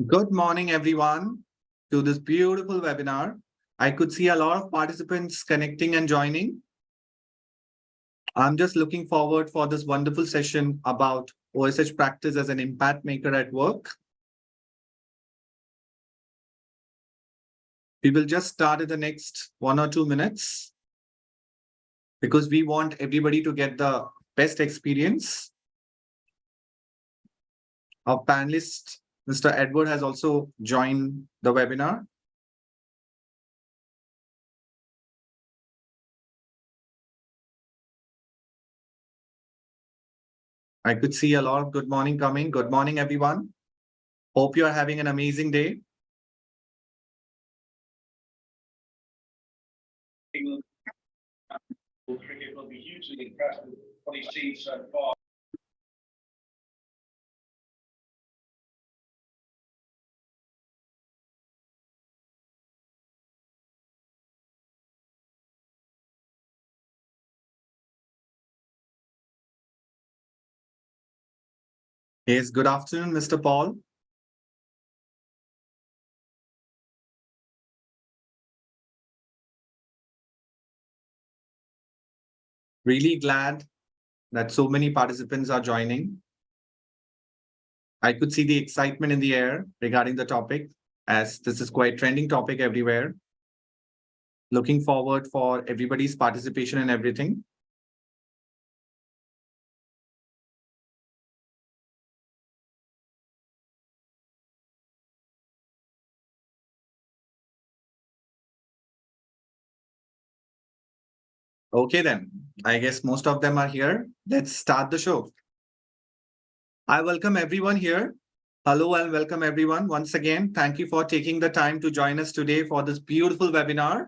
Good morning, everyone, to this beautiful webinar. I could see a lot of participants connecting and joining. I'm just looking forward for this wonderful session about OSH practice as an impact maker at work. We will just start in the next 1 or 2 minutes because we want everybody to get the best experience. Our panelist, Mr. Edward, has also joined the webinar. I could see a lot of good morning coming. Good morning, everyone. Hope you are having an amazing day. Cricket will be hugely impressed with what he's seen so far. Yes, good afternoon, Mr. Paul. Really glad that so many participants are joining. I could see the excitement in the air regarding the topic, as this is quite trending topic everywhere. Looking forward for everybody's participation and everything. Okay, then. I guess most of them are here. Let's start the show. I welcome everyone here. Hello and welcome everyone. Once again, thank you for taking the time to join us today for this beautiful webinar.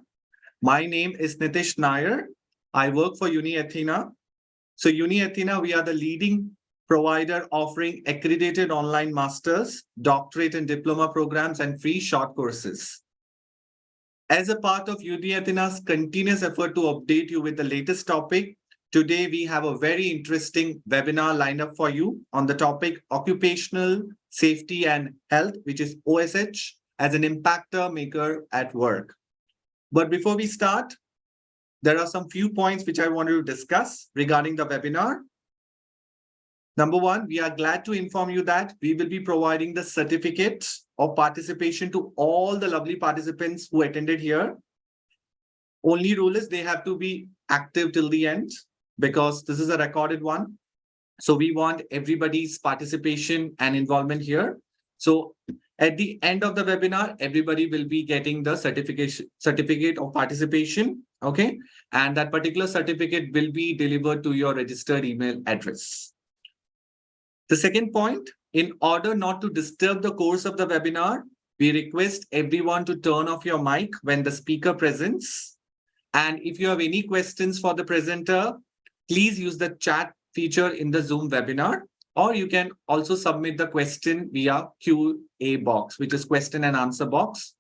My name is Nitish Nair. I work for Uni Athena. So Uni Athena, we are the leading provider offering accredited online masters, doctorate and diploma programs, and free short courses. As a part of Uni Athena's continuous effort to update you with the latest topic, today we have a very interesting webinar lined up for you on the topic Occupational Safety and Health, which is OSH, as an impactor maker at work. But before we start, there are some few points which I wanted to discuss regarding the webinar. Number one, we are glad to inform you that we will be providing the certificate of participation to all the lovely participants who attended here. Only rule is they have to be active till the end because this is a recorded one. So we want everybody's participation and involvement here. So at the end of the webinar, everybody will be getting the certificate of participation. Okay. And that particular certificate will be delivered to your registered email address. The second point, in order not to disturb the course of the webinar, we request everyone to turn off your mic when the speaker presents. And if you have any questions for the presenter, please use the chat feature in the Zoom webinar, or you can also submit the question via Q&A box, which is question and answer box.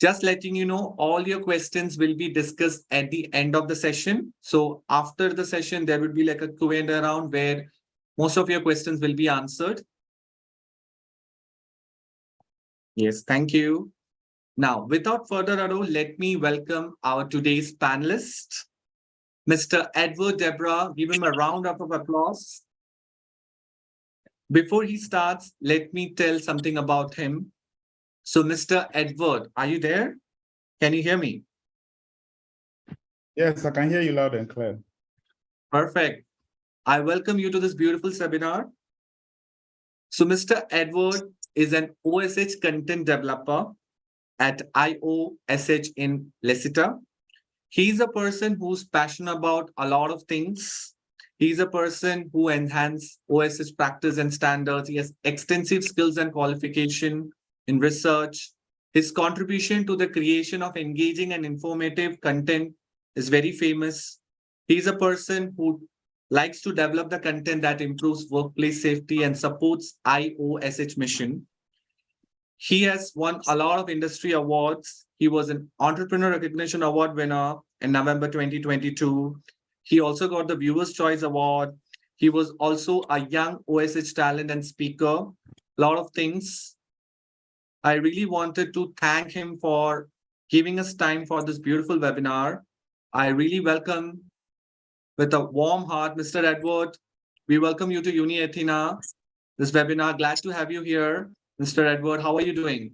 Just letting you know, all your questions will be discussed at the end of the session. So after the session, there will be like a Q&A round where most of your questions will be answered. Yes, thank you. Now, without further ado, let me welcome our today's panelist, Mr. Edward Debra. Give him a round of applause. Before he starts, let me tell something about him. So, Mr. Edward, are you there? Can you hear me? Yes, I can hear you loud and clear. Perfect. I welcome you to this beautiful seminar. So Mr. Edward is an OSH content developer at OSH in Leicester. He's a person who's passionate about a lot of things. He's a person who enhances OSH practice and standards. He has extensive skills and qualification in research. His contribution to the creation of engaging and informative content is very famous. He's a person who likes to develop the content that improves workplace safety and supports OSH mission. He has won a lot of industry awards. He was an Entrepreneur Recognition Award winner in November 2022. He also got the Viewer's Choice Award. He was also a young OSH talent and speaker. A lot of things. I really wanted to thank him for giving us time for this beautiful webinar. I really welcome with a warm heart, Mr. Edward. We welcome you to Uni Athena, this webinar. Glad to have you here. Mr. Edward, how are you doing?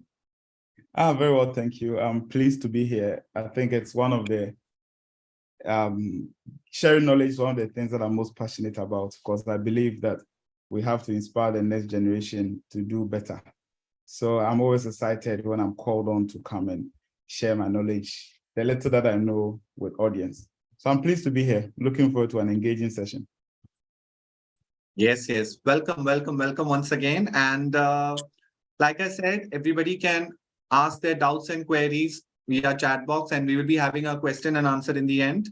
Very well, thank you. I'm pleased to be here. I think it's one of the sharing knowledge is one of the things that I'm most passionate about, because I believe that we have to inspire the next generation to do better. So I'm always excited when I'm called on to come and share my knowledge, the little that I know, with audience. So I'm pleased to be here. Looking forward to an engaging session. Yes. Welcome once again. And like I said, everybody can ask their doubts and queries via chat box, and we will be having a question and answer in the end.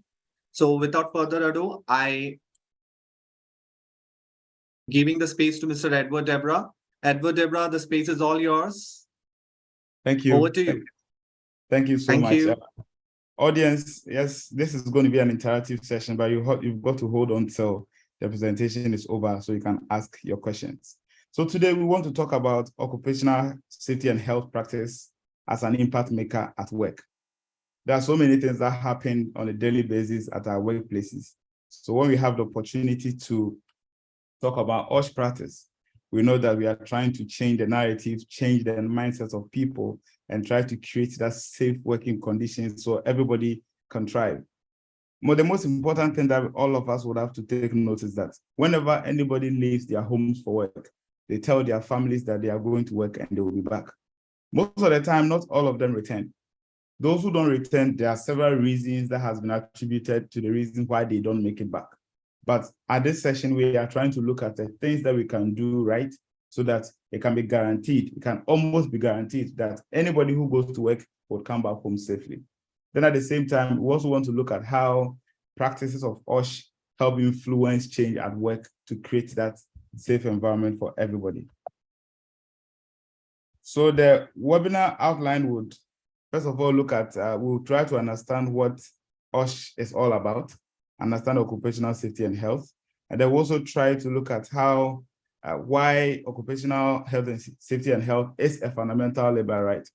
So without further ado, I giving the space to Mr. Edward Debra. Edward Debra, the space is all yours. Thank you. Over to you. Thank you so Thank much. you. Audience, yes, this is going to be an interactive session, but you've got to hold on till the presentation is over so you can ask your questions. So today we want to talk about occupational safety and health practice as an impact maker at work. There are so many things that happen on a daily basis at our workplaces. So when we have the opportunity to talk about OSH practice, we know that we are trying to change the narrative, change the mindsets of people, and try to create that safe working conditions so everybody can thrive. But the most important thing that all of us would have to take note is that whenever anybody leaves their homes for work, they tell their families that they are going to work and they will be back. Most of the time, not all of them return. Those who don't return, there are several reasons that has been attributed to the reason why they don't make it back. But at this session, we are trying to look at the things that we can do right so that it can be guaranteed, it can almost be guaranteed that anybody who goes to work will come back home safely. Then at the same time, we also want to look at how practices of OSH help influence change at work to create that safe environment for everybody. So the webinar outline would, first of all, look at, we'll try to understand what OSH is all about, understand occupational safety and health, and then we'll also try to look at how, why occupational health and safety and health is a fundamental labor right.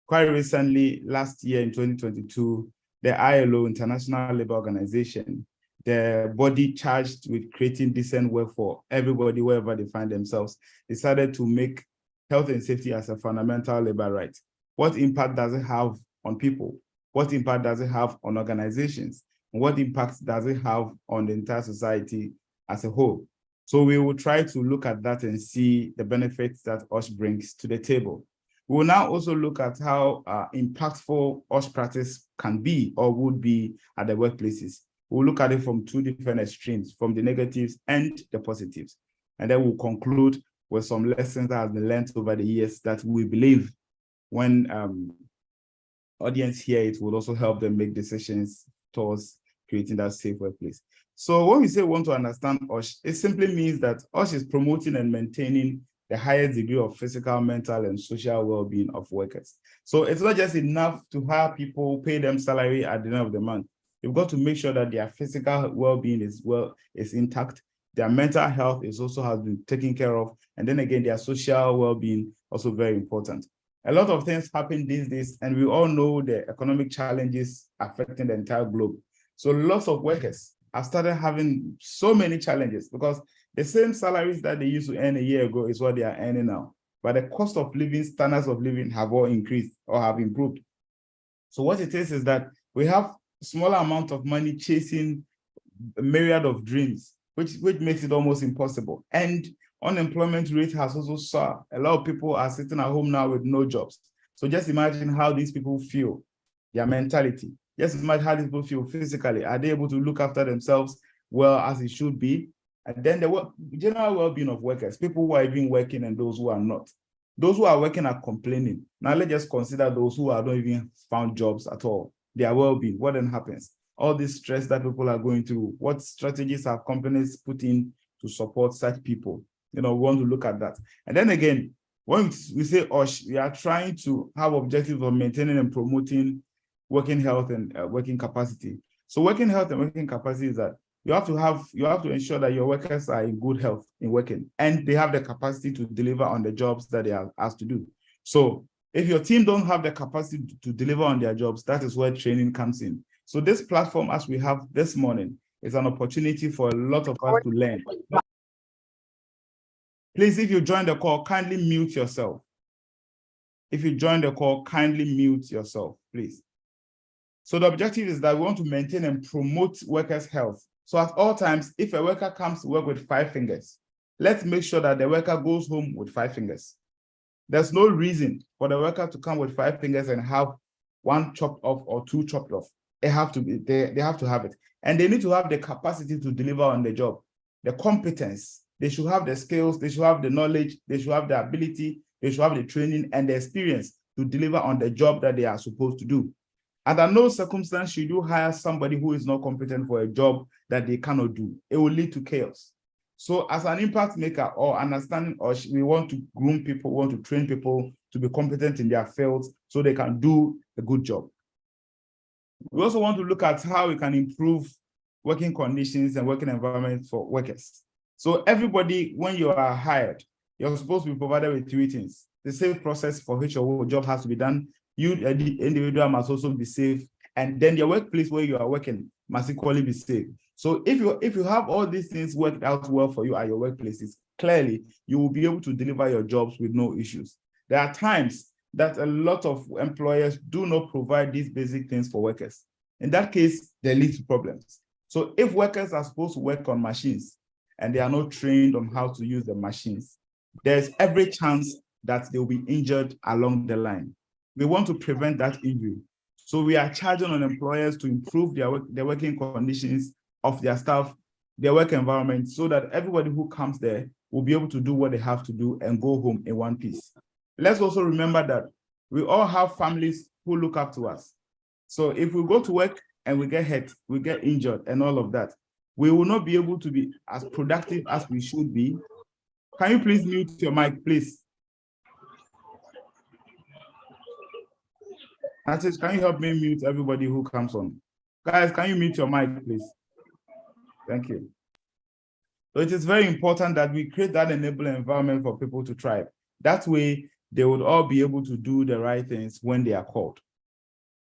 Quite recently, last year in 2022, the ILO, International Labour Organization, the body charged with creating decent work for everybody wherever they find themselves, decided to make health and safety as a fundamental labor right. What impact does it have on people? What impact does it have on organizations? And what impact does it have on the entire society as a whole? So we will try to look at that and see the benefits that OSH brings to the table. We will now also look at how impactful OSH practice can be or would be at the workplaces. We'll look at it from two different extremes, from the negatives and the positives. And then we'll conclude with some lessons that have been learned over the years that we believe when audience hear it will also help them make decisions towards creating that safe workplace. So when we say we want to understand OSH, it simply means that OSH is promoting and maintaining the highest degree of physical, mental, and social well-being of workers. So it's not just enough to hire people, pay them salary at the end of the month. You've got to make sure that their physical well-being is intact. Their mental health also has been taken care of. And then again, their social well-being also very important. A lot of things happen these days, and we all know the economic challenges affecting the entire globe. So lots of workers have started having so many challenges because the same salaries that they used to earn a year ago is what they are earning now. But the cost of living, standards of living have all increased or have improved. So what it is that we have a smaller amount of money chasing a myriad of dreams, which makes it almost impossible. And unemployment rate has also soared. A lot of people are sitting at home now with no jobs. So just imagine how these people feel, their mentality. Just imagine how these people feel physically. Are they able to look after themselves well as it should be? And then the general well-being of workers, people who are even working and those who are not. Those who are working are complaining. Now let's just consider those who are not even found jobs at all. Their well-being, what then happens? All this stress that people are going through, what strategies have companies put in to support such people? We want to look at that. And then again, when we say OSH, we are trying to have objectives of maintaining and promoting working health and working capacity. So working health and working capacity is that you have to ensure that your workers are in good health in working, and they have the capacity to deliver on the jobs that they are asked to do. So If your team don't have the capacity to deliver on their jobs, that is where training comes in. So this platform, as we have this morning, is an opportunity for a lot of us to learn. Please, if you join the call, kindly mute yourself. If you join the call, kindly mute yourself, please. So the objective is that we want to maintain and promote workers' health. So at all times, if a worker comes to work with 5 fingers, let's make sure that the worker goes home with 5 fingers. There's no reason for the worker to come with 5 fingers and have 1 chopped off or 2 chopped off. They have to have it. And they need to have the capacity to deliver on the job, the competence. They should have the skills, they should have the knowledge, they should have the ability, they should have the training and the experience to deliver on the job that they are supposed to do. Under no circumstance should you hire somebody who is not competent for a job that they cannot do. It will lead to chaos. So as an impact maker or understanding, or we want to groom people, we want to train people to be competent in their fields so they can do a good job. We also want to look at how we can improve working conditions and working environment for workers. So everybody, when you are hired, you're supposed to be provided with 3 things. The safe process for which your job has to be done. You, the individual, must also be safe. And then your workplace where you are working must equally be safe. So if you have all these things worked out well for you at your workplaces, clearly you will be able to deliver your jobs with no issues. There are times that a lot of employers do not provide these basic things for workers. In that case, they lead to problems. So if workers are supposed to work on machines and they are not trained on how to use the machines, there's every chance that they'll be injured along the line. We want to prevent that injury. So we are charging on employers to improve their working conditions of their staff, their work environment, so that everybody who comes there will be able to do what they have to do and go home in one piece. Let's also remember that we all have families who look up to us. So if we go to work and we get hurt, we get injured and all of that, we will not be able to be as productive as we should be. Can you please mute your mic, please? Francis, can you help me mute everybody who comes on? Guys, can you mute your mic, please? Thank you. So it is very important that we create that enabling environment for people to thrive. That way, they would all be able to do the right things when they are called.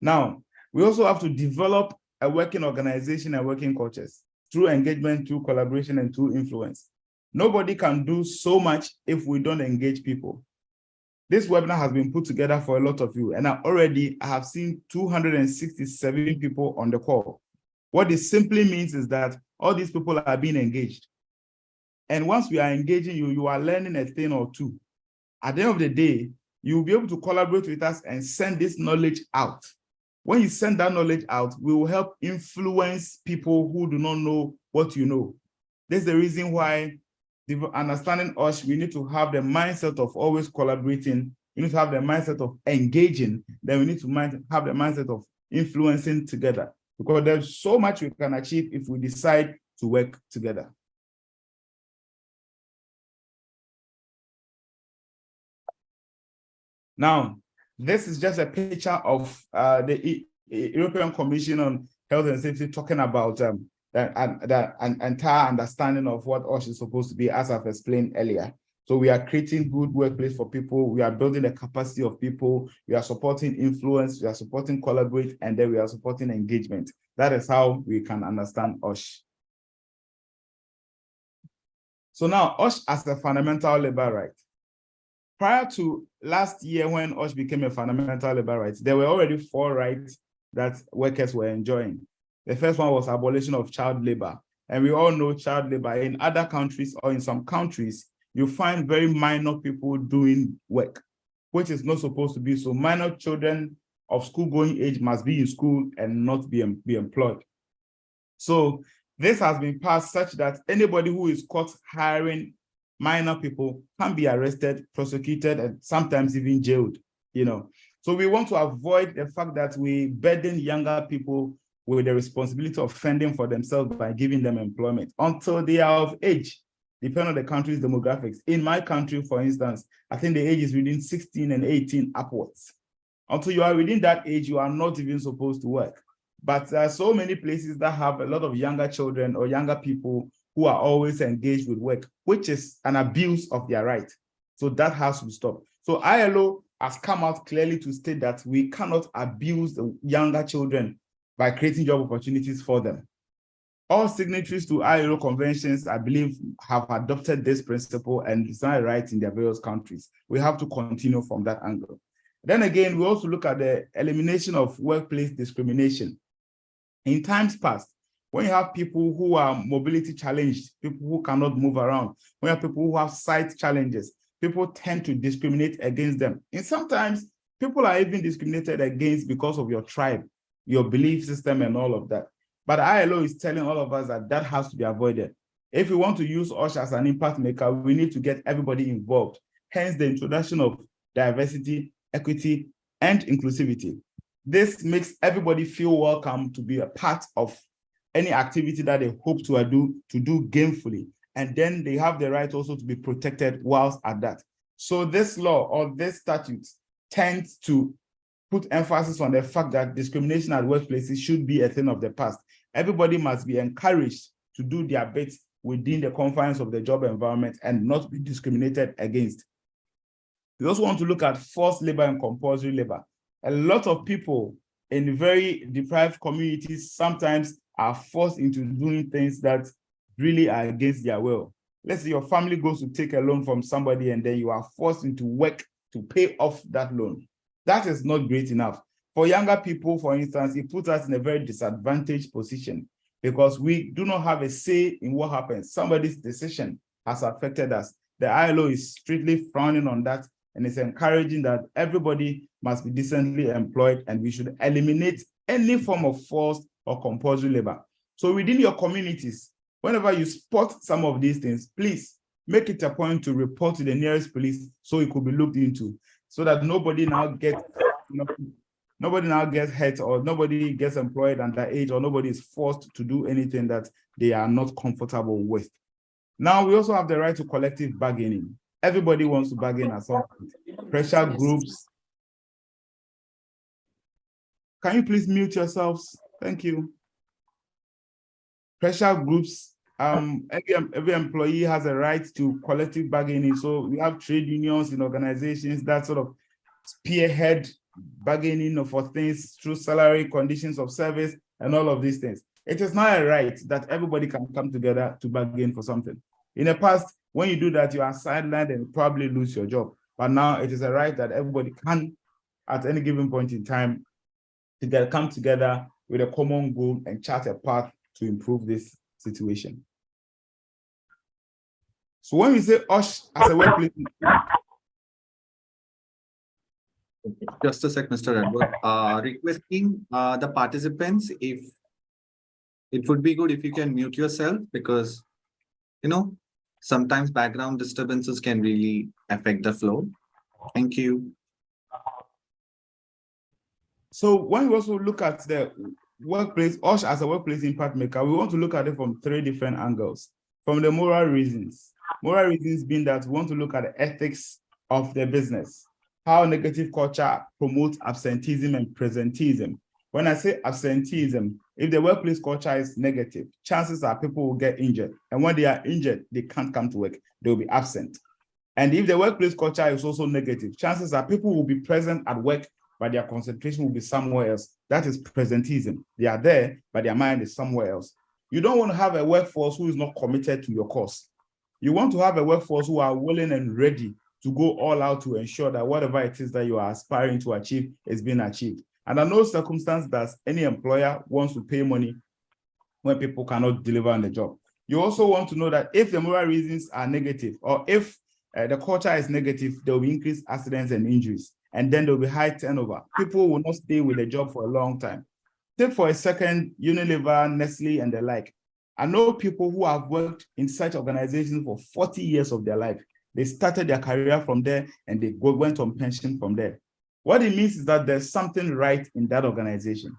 Now, we also have to develop a working organization and working cultures through engagement, through collaboration, and through influence. Nobody can do so much if we don't engage people. This webinar has been put together for a lot of you, and I have seen 267 people on the call. What this simply means is that all these people are being engaged. And once we are engaging you, you are learning a thing or two. At the end of the day, you will be able to collaborate with us and send this knowledge out. When you send that knowledge out, we will help influence people who do not know what you know. That's the reason why, understanding OSH, we need to have the mindset of always collaborating. We need to have the mindset of engaging. Then we need to have the mindset of influencing together, because there's so much we can achieve if we decide to work together. Now, this is just a picture of the European Commission on Health and Safety talking about the entire understanding of what OSH is supposed to be, as I've explained earlier. So we are creating good workplace for people. We are building the capacity of people. We are supporting influence. We are supporting collaborate, and then we are supporting engagement. That is how we can understand OSH. So now, OSH as a fundamental labor right. Prior to last year, when OSH became a fundamental labor right, there were already 4 rights that workers were enjoying. The first one was abolition of child labor. And we all know child labor in other countries, or in some countries, you find very minor people doing work, which is not supposed to be. So minor children of school-going age must be in school and not be employed. So this has been passed such that anybody who is caught hiring minor people can be arrested, prosecuted, and sometimes even jailed, So we want to avoid the fact that we burden younger people with the responsibility of fending for themselves by giving them employment until they are of age, depending on the country's demographics. In my country, for instance, I think the age is within 16 and 18 upwards. Until you are within that age, you are not even supposed to work. But there are so many places that have a lot of younger children or younger people who are always engaged with work, which is an abuse of their right. So that has to stop. So ILO has come out clearly to state that we cannot abuse the younger children by creating job opportunities for them. All signatories to ILO conventions, I believe, have adopted this principle and design rights in their various countries. We have to continue from that angle. Then again, we also look at the elimination of workplace discrimination. In times past, when you have people who are mobility challenged, people who cannot move around, when you have people who have sight challenges, people tend to discriminate against them. And sometimes people are even discriminated against because of your tribe, your belief system, and all of that. But ILO is telling all of us that that has to be avoided. If we want to use OSH as an impact maker, we need to get everybody involved. Hence the introduction of diversity, equity, and inclusivity. This makes everybody feel welcome to be a part of any activity that they hope to do gainfully. And then they have the right also to be protected whilst at that. So this law or this statute tends to put emphasis on the fact that discrimination at workplaces should be a thing of the past. Everybody must be encouraged to do their bit within the confines of the job environment and not be discriminated against. We also want to look at forced labor and compulsory labor. A lot of people in very deprived communities sometimes are forced into doing things that really are against their will. Let's say your family goes to take a loan from somebody and then you are forced into work to pay off that loan. That is not great enough. For younger people, for instance, it puts us in a very disadvantaged position because we do not have a say in what happens. Somebody's decision has affected us. The ILO is strictly frowning on that and it's encouraging that everybody must be decently employed and we should eliminate any form of forced or compulsory labor. So within your communities, whenever you spot some of these things, please make it a point to report to the nearest police so it could be looked into, so that nobody now gets hurt or nobody gets employed underage or nobody is forced to do anything that they are not comfortable with. Now, we also have the right to collective bargaining. Everybody wants to bargain at some point. Pressure groups. Can you please mute yourselves? Thank you. Pressure groups. Every employee has a right to collective bargaining. So we have trade unions in organizations that sort of spearhead bargaining for things through salary, conditions of service, and all of these things. It is not a right that everybody can come together to bargain for something. In the past, when you do that, you are sidelined and probably lose your job. But now it is a right that everybody can, at any given point in time, come together with a common goal and chart a path to improve this situation. So when we say OSH as a workplace, Just a sec, Mr. Edward. Requesting the participants, if it would be good if you can mute yourself, because sometimes background disturbances can really affect the flow. Thank you. So when we also look at the workplace, OSH as a workplace impact maker, we want to look at it from 3 different angles. From the moral reasons. Moral reasons being that we want to look at the ethics of the business, how negative culture promotes absenteeism and presenteeism. When I say absenteeism, if the workplace culture is negative, chances are people will get injured. And when they are injured, they can't come to work. They'll be absent. And if the workplace culture is also negative, chances are people will be present at work, but their concentration will be somewhere else. That is presenteeism. They are there, but their mind is somewhere else. You don't want to have a workforce who is not committed to your cause. You want to have a workforce who are willing and ready to go all out to ensure that whatever it is that you are aspiring to achieve is being achieved. And under no circumstance does any employer wants to pay money when people cannot deliver on the job. You also want to know that if the moral reasons are negative, or if the culture is negative, there will be increased accidents and injuries, and then there will be high turnover. People will not stay with the job for a long time. Take for a second Unilever, Nestle, and the like. I know people who have worked in such organizations for 40 years of their life. They started their career from there and they went on pension from there. What it means is that there's something right in that organization.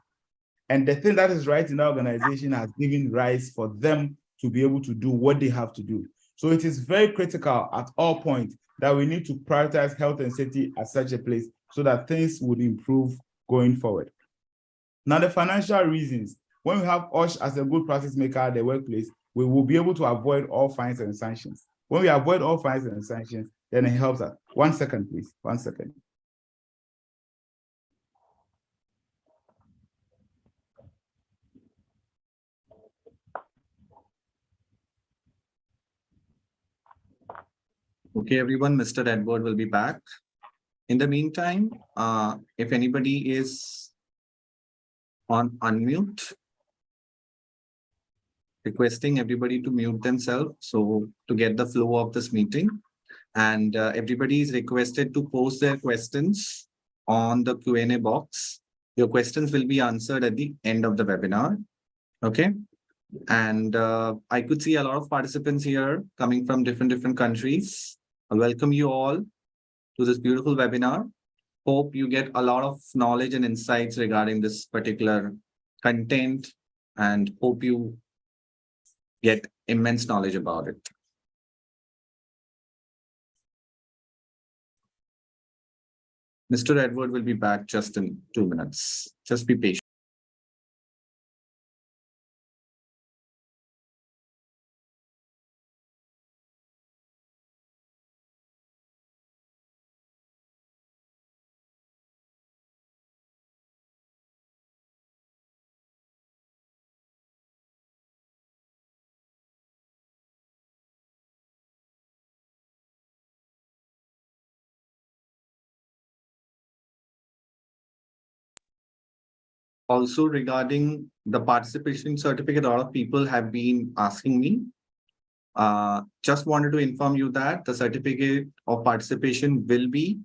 And the thing that is right in that organization has given rise for them to be able to do what they have to do. So it is very critical at all points that we need to prioritize health and safety at such a place so that things would improve going forward. Now, the financial reasons, when we have OSH as a good practice maker at the workplace, we will be able to avoid all fines and sanctions. When we avoid all fines and sanctions, then it helps us. 1 second, please. 1 second. Okay, everyone, Mr. Edward will be back. In the meantime, if anybody is on unmute, requesting everybody to mute themselves so to get the flow of this meeting. And everybody is requested to post their questions on the Q&A box. Your questions will be answered at the end of the webinar. Okay. And I could see a lot of participants here coming from different countries. I welcome you all to this beautiful webinar. Hope you get a lot of knowledge and insights regarding this particular content, and hope you get immense knowledge about it. Mr. Edward will be back just in 2 minutes. Just be patient. Also, regarding the participation certificate, a lot of people have been asking me. Just wanted to inform you that the certificate of participation will be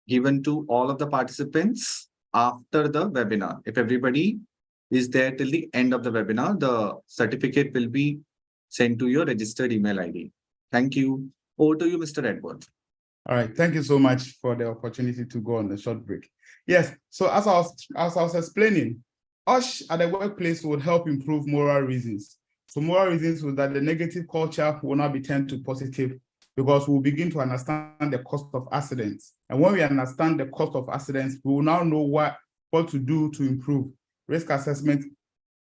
given to all of the participants after the webinar. If everybody is there till the end of the webinar, the certificate will be sent to your registered email ID. Thank you. Over to you, Mr. Edward. All right, thank you so much for the opportunity to go on the short break. Yes, so as I was explaining, OSH at the workplace would help improve moral reasons. So moral reasons was that the negative culture will not be turned to positive, because we'll begin to understand the cost of accidents. And when we understand the cost of accidents, we will now know what to do to improve. Risk assessment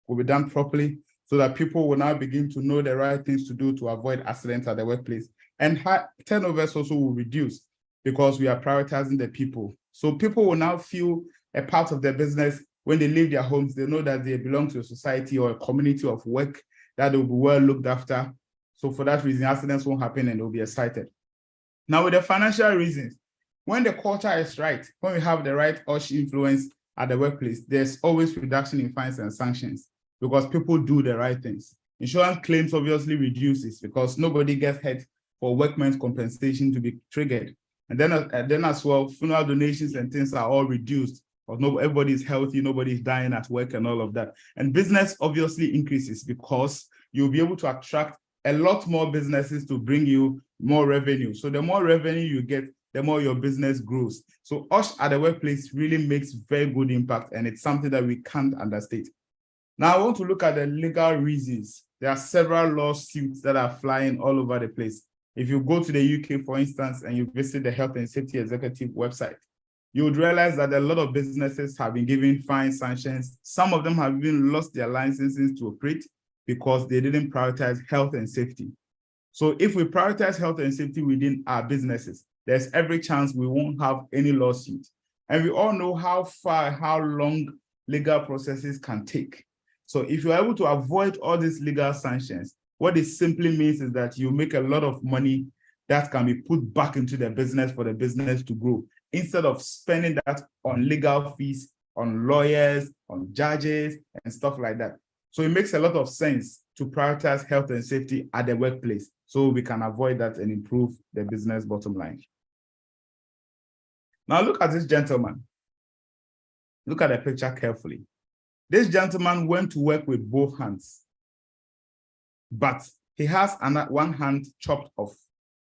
will be done properly so that people will now begin to know the right things to do to avoid accidents at the workplace. And turnovers also will reduce because we are prioritizing the people. So people will now feel a part of their business. When they leave their homes, they know that they belong to a society or a community of work that will be well looked after. So for that reason, accidents won't happen and they'll be excited. Now with the financial reasons, when the culture is right, when we have the right OSH influence at the workplace, there's always reduction in fines and sanctions because people do the right things. Insurance claims obviously reduces because nobody gets hurt for workmen's compensation to be triggered. And then as well, funeral donations and things are all reduced because everybody's healthy, nobody's dying at work and all of that. And business obviously increases because you'll be able to attract a lot more businesses to bring you more revenue. So the more revenue you get, the more your business grows. So OSH at the workplace really makes very good impact, and it's something that we can't understate. Now I want to look at the legal reasons. There are several lawsuits that are flying all over the place. If you go to the UK, for instance, and you visit the Health and Safety Executive website, you would realize that a lot of businesses have been given fine sanctions. Some of them have even lost their licenses to operate because they didn't prioritize health and safety. So if we prioritize health and safety within our businesses, there's every chance we won't have any lawsuit. And we all know how long legal processes can take. So if you're able to avoid all these legal sanctions, what it simply means is that you make a lot of money that can be put back into the business for the business to grow, instead of spending that on legal fees, on lawyers, on judges, and stuff like that. So it makes a lot of sense to prioritize health and safety at the workplace so we can avoid that and improve the business bottom line. Now look at this gentleman. Look at the picture carefully. This gentleman went to work with both hands, but he has one hand chopped off.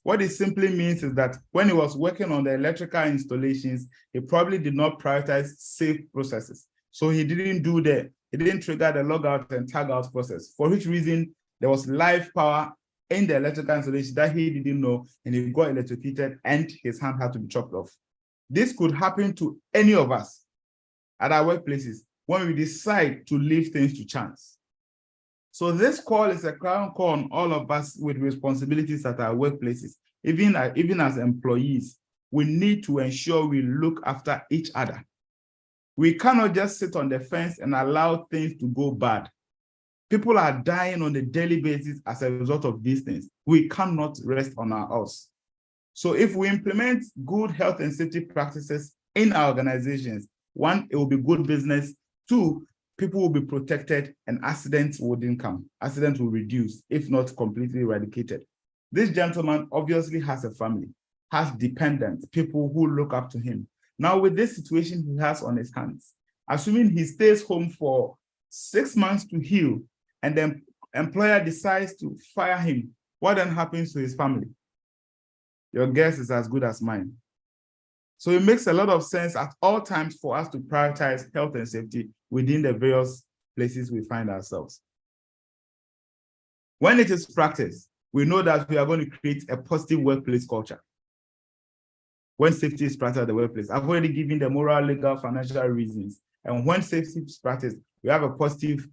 What it simply means is that when he was working on the electrical installations, he probably did not prioritize safe processes. So he didn't trigger the logout and tag out process, for which reason there was live power in the electrical installation that he didn't know, and he got electrocuted and his hand had to be chopped off. This could happen to any of us at our workplaces when we decide to leave things to chance. So this call is a call on all of us with responsibilities at our workplaces. Even as employees, we need to ensure we look after each other. We cannot just sit on the fence and allow things to go bad. People are dying on a daily basis as a result of these things. We cannot rest on our horse. So if we implement good health and safety practices in our organizations, one, it will be good business. Two, people will be protected and accidents wouldn't come. Accidents will reduce, if not completely eradicated. This gentleman obviously has a family, has dependents, people who look up to him. Now with this situation he has on his hands, assuming he stays home for 6 months to heal, and then employer decides to fire him, what then happens to his family? Your guess is as good as mine. So it makes a lot of sense at all times for us to prioritize health and safety within the various places we find ourselves. When it is practiced, we know that we are going to create a positive workplace culture. When safety is practiced at the workplace, I've already given the moral, legal, financial reasons. And when safety is practiced, we have a positive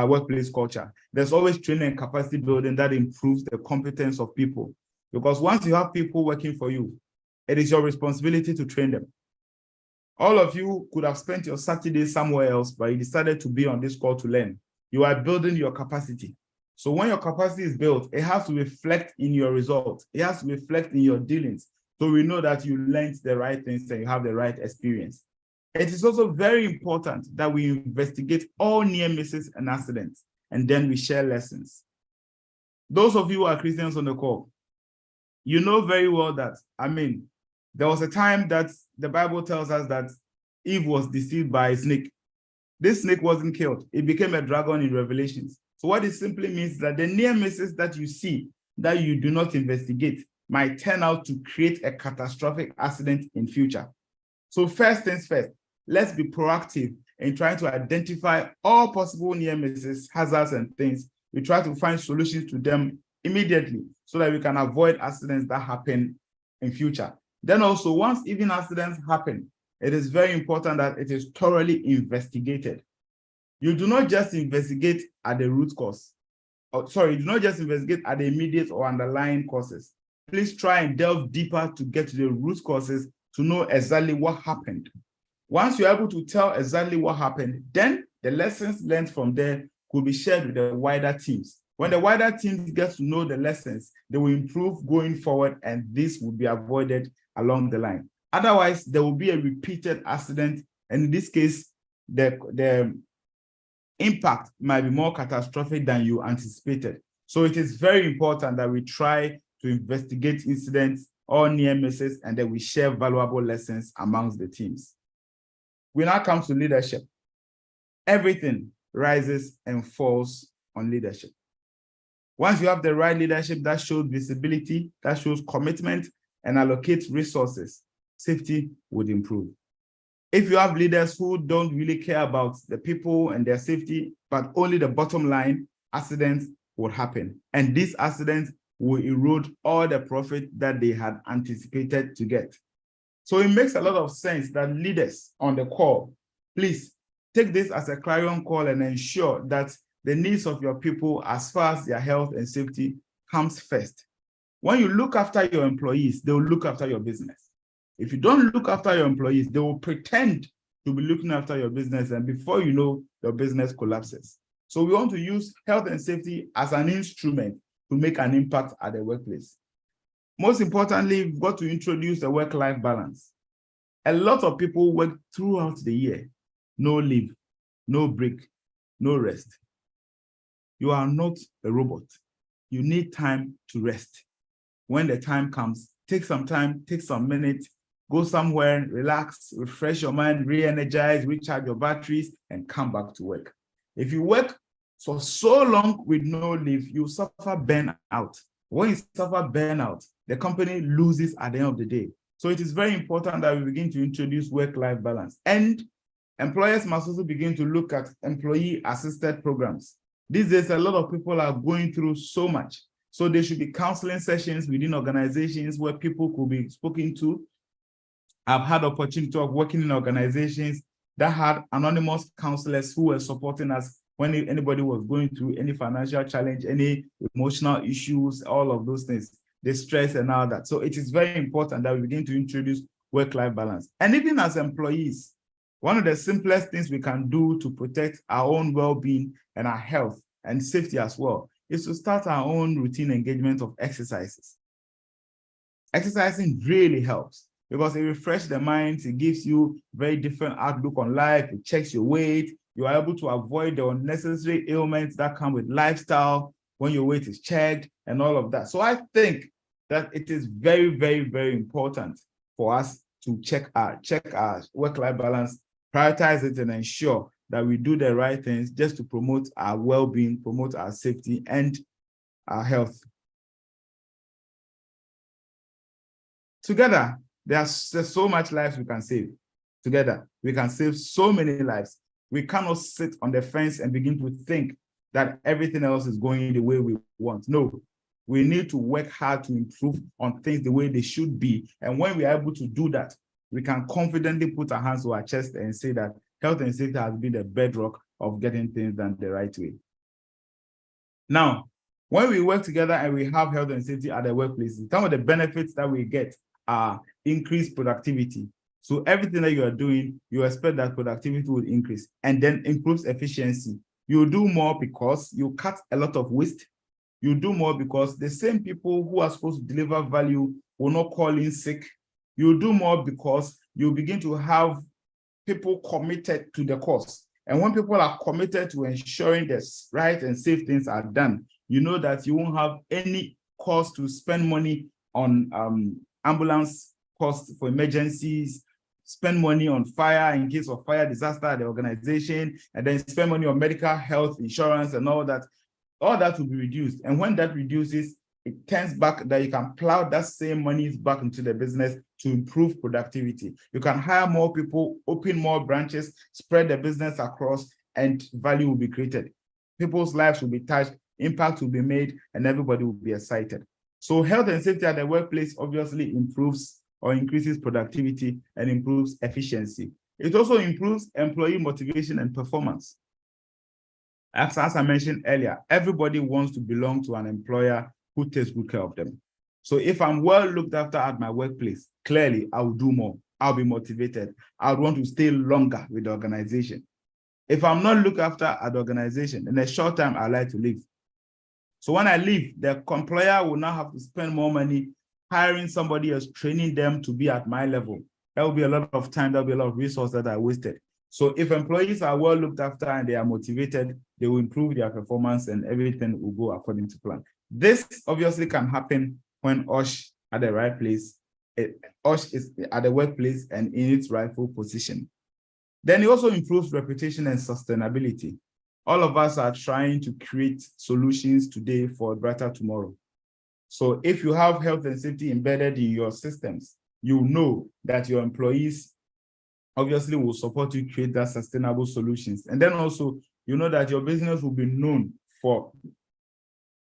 workplace culture. There's always training and capacity building that improves the competence of people. Because once you have people working for you, it is your responsibility to train them. All of you could have spent your Saturday somewhere else, but you decided to be on this call to learn. You are building your capacity. So when your capacity is built, it has to reflect in your results. It has to reflect in your dealings. So we know that you learned the right things and you have the right experience. It is also very important that we investigate all near misses and accidents, and then we share lessons. Those of you who are Christians on the call, you know very well that, there was a time that the Bible tells us that Eve was deceived by a snake. This snake wasn't killed. It became a dragon in Revelations. So what it simply means is that the near misses that you see, that you do not investigate, might turn out to create a catastrophic accident in future. So first things first, let's be proactive in trying to identify all possible near misses, hazards, and things. We try to find solutions to them immediately so that we can avoid accidents that happen in future. Then also, once even accidents happen, it is very important that it is thoroughly investigated. You do not just investigate at the root cause. You do not just investigate at the immediate or underlying causes. Please try and delve deeper to get to the root causes to know exactly what happened. Once you're able to tell exactly what happened, then the lessons learned from there could be shared with the wider teams. When the wider teams get to know the lessons, they will improve going forward, and this will be avoided along the line. Otherwise, there will be a repeated accident, and in this case, the impact might be more catastrophic than you anticipated. So it is very important that we try to investigate incidents or near misses, and then we share valuable lessons amongst the teams. We now come to leadership. Everything rises and falls on leadership. Once you have the right leadership that shows visibility, that shows commitment, and allocates resources, safety would improve. If you have leaders who don't really care about the people and their safety, but only the bottom line, accidents will happen. And these accidents will erode all the profit that they had anticipated to get. So it makes a lot of sense that leaders on the call, please take this as a clarion call and ensure that the needs of your people as far as their health and safety comes first. When you look after your employees, they will look after your business. If you don't look after your employees, they will pretend to be looking after your business, and before you know, your business collapses. So we want to use health and safety as an instrument to make an impact at the workplace. Most importantly, we've got to introduce a work-life balance. A lot of people work throughout the year. No leave, no break, no rest. You are not a robot. You need time to rest. When the time comes, take some time, take some minutes, go somewhere, relax, refresh your mind, re-energize, recharge your batteries, and come back to work. If you work for so long with no leave, you suffer burnout. When you suffer burnout, the company loses at the end of the day. So it is very important that we begin to introduce work-life balance. And employers must also begin to look at employee-assisted programs. These days, a lot of people are going through so much. So there should be counseling sessions within organizations where people could be spoken to. I've had the opportunity of working in organizations that had anonymous counselors who were supporting us when anybody was going through any financial challenge, any emotional issues, all of those things, the stress and all that. So it is very important that we begin to introduce work-life balance. And even as employees, one of the simplest things we can do to protect our own well-being and our health and safety as well is to start our own routine engagement of exercises. Exercising really helps because it refreshes the mind, it gives you very different outlook on life, it checks your weight, you are able to avoid the unnecessary ailments that come with lifestyle when your weight is checked and all of that. So I think that it is very, very, very important for us to check our work-life balance, prioritize it, and ensure that we do the right things just to promote our well-being, promote our safety and our health. Together, there's so much lives we can save. Together, we can save so many lives. We cannot sit on the fence and begin to think that everything else is going the way we want. No, we need to work hard to improve on things the way they should be. And when we are able to do that, we can confidently put our hands to our chest and say that health and safety has been the bedrock of getting things done the right way. Now, when we work together and we have health and safety at the workplace, some of the benefits that we get are increased productivity. So everything that you are doing, you expect that productivity will increase and then improves efficiency. You do more because you cut a lot of waste. You do more because the same people who are supposed to deliver value will not call in sick. You do more because you begin to have people committed to the cause. And when people are committed to ensuring that right and safe things are done, you know that you won't have any cost to spend money on ambulance costs for emergencies, spend money on fire in case of fire disaster at the organization, and then spend money on medical health insurance and all that will be reduced. And when that reduces, it turns back that you can plow that same money back into the business to improve productivity. You can hire more people, open more branches, spread the business across, and value will be created. People's lives will be touched, impact will be made, and everybody will be excited. So health and safety at the workplace obviously improves or increases productivity and improves efficiency. It also improves employee motivation and performance. As I mentioned earlier, everybody wants to belong to an employer who takes good care of them. So if I'm well looked after at my workplace, clearly I will do more. I'll be motivated. I would want to stay longer with the organization. If I'm not looked after at the organization, in a short time, I like to leave. So when I leave, the employer will now have to spend more money hiring somebody else, training them to be at my level. That will be a lot of time, that will be a lot of resources that are wasted. So if employees are well looked after and they are motivated, they will improve their performance and everything will go according to plan. This obviously can happen when OSH at the right place, OSH is at the workplace and in its rightful position. Then it also improves reputation and sustainability. All of us are trying to create solutions today for a brighter tomorrow. So if you have health and safety embedded in your systems, you know that your employees obviously will support you create that sustainable solutions. And then also, you know that your business will be known for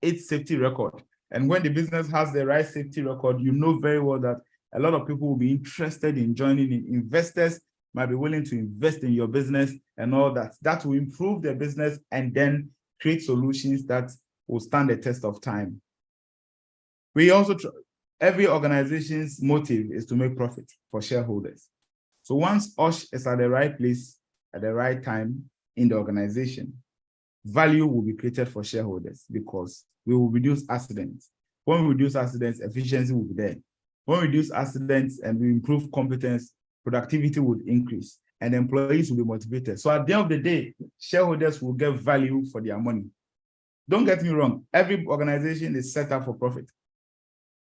its safety record. And when the business has the right safety record, you know very well that a lot of people will be interested in joining in. Investors might be willing to invest in your business and all that. That will improve their business and then create solutions that will stand the test of time. We also, every organization's motive is to make profit for shareholders. So once OSH is at the right place at the right time in the organization, value will be created for shareholders because we will reduce accidents. When we reduce accidents, efficiency will be there. When we reduce accidents and we improve competence, productivity would increase and employees will be motivated. So at the end of the day, shareholders will get value for their money. Don't get me wrong, every organization is set up for profit.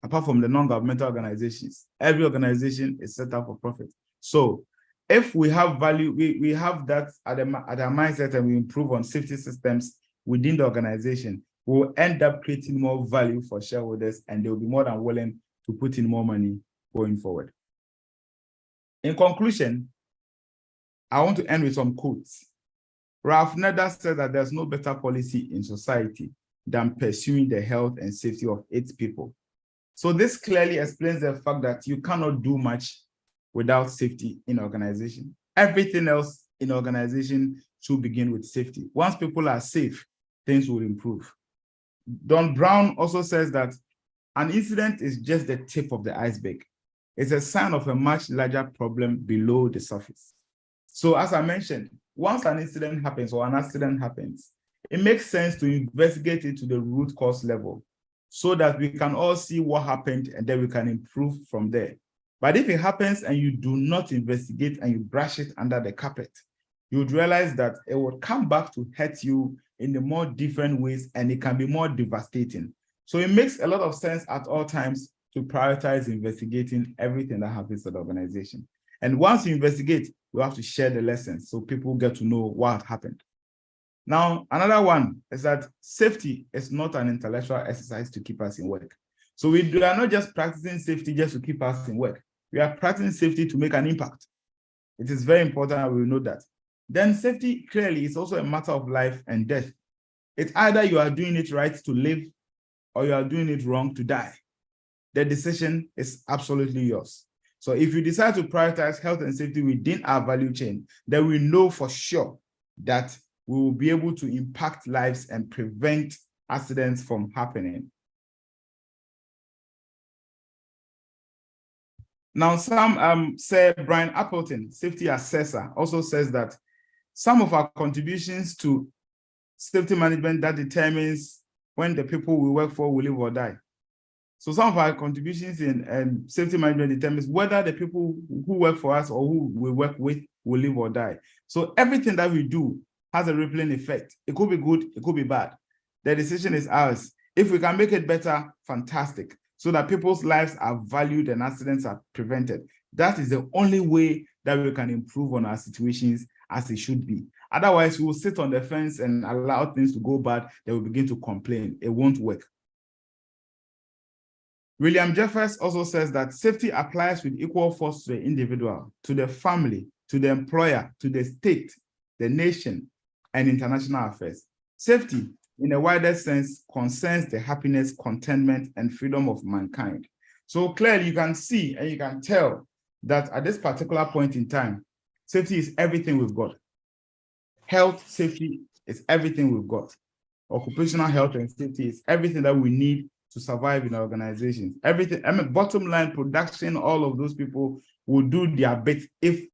Apart from the non-governmental organizations, every organization is set up for profit. So if we have value, we have that at our mindset and we improve on safety systems within the organization, we'll end up creating more value for shareholders and they'll be more than willing to put in more money going forward. In conclusion, I want to end with some quotes. Ralph Nader said that there's no better policy in society than pursuing the health and safety of its people. So this clearly explains the fact that you cannot do much without safety in organization. Everything else in organization should begin with safety. Once people are safe, things will improve. Don Brown also says that an incident is just the tip of the iceberg. It's a sign of a much larger problem below the surface. So as I mentioned, once an incident happens or an accident happens, it makes sense to investigate it to the root cause level so that we can all see what happened and then we can improve from there. But if it happens and you do not investigate and you brush it under the carpet, you would realize that it will come back to hurt you in the more different ways and it can be more devastating. So it makes a lot of sense at all times to prioritize investigating everything that happens at the organization. And once you investigate, you have to share the lessons so people get to know what happened. Now, another one is that safety is not an intellectual exercise to keep us in work. So we are not just practicing safety just to keep us in work. We are practicing safety to make an impact. It is very important that we know that. Then safety clearly is also a matter of life and death. It's either you are doing it right to live or you are doing it wrong to die. The decision is absolutely yours. So if you decide to prioritize health and safety within our value chain, then we know for sure that we will be able to impact lives and prevent accidents from happening. Now, some say Brian Appleton, safety assessor, also says that some of our contributions to safety management that determines when the people we work for will live or die. So some of our contributions in safety management determines whether the people who work for us or who we work with will live or die. So everything that we do has a rippling effect. It could be good, it could be bad. The decision is ours. If we can make it better, fantastic, so that people's lives are valued and accidents are prevented. That is the only way that we can improve on our situations as it should be. Otherwise, we will sit on the fence and allow things to go bad. They will begin to complain. It won't work. William Jeffers also says that safety applies with equal force to the individual, to the family, to the employer, to the state, the nation, and international affairs. Safety, in a wider sense, concerns the happiness, contentment, and freedom of mankind. So clearly you can see and you can tell that at this particular point in time, safety is everything we've got. Health, safety is everything we've got. Occupational health and safety is everything that we need to survive in our organizations. Everything, I mean, bottom line, production, all of those people will do their bit if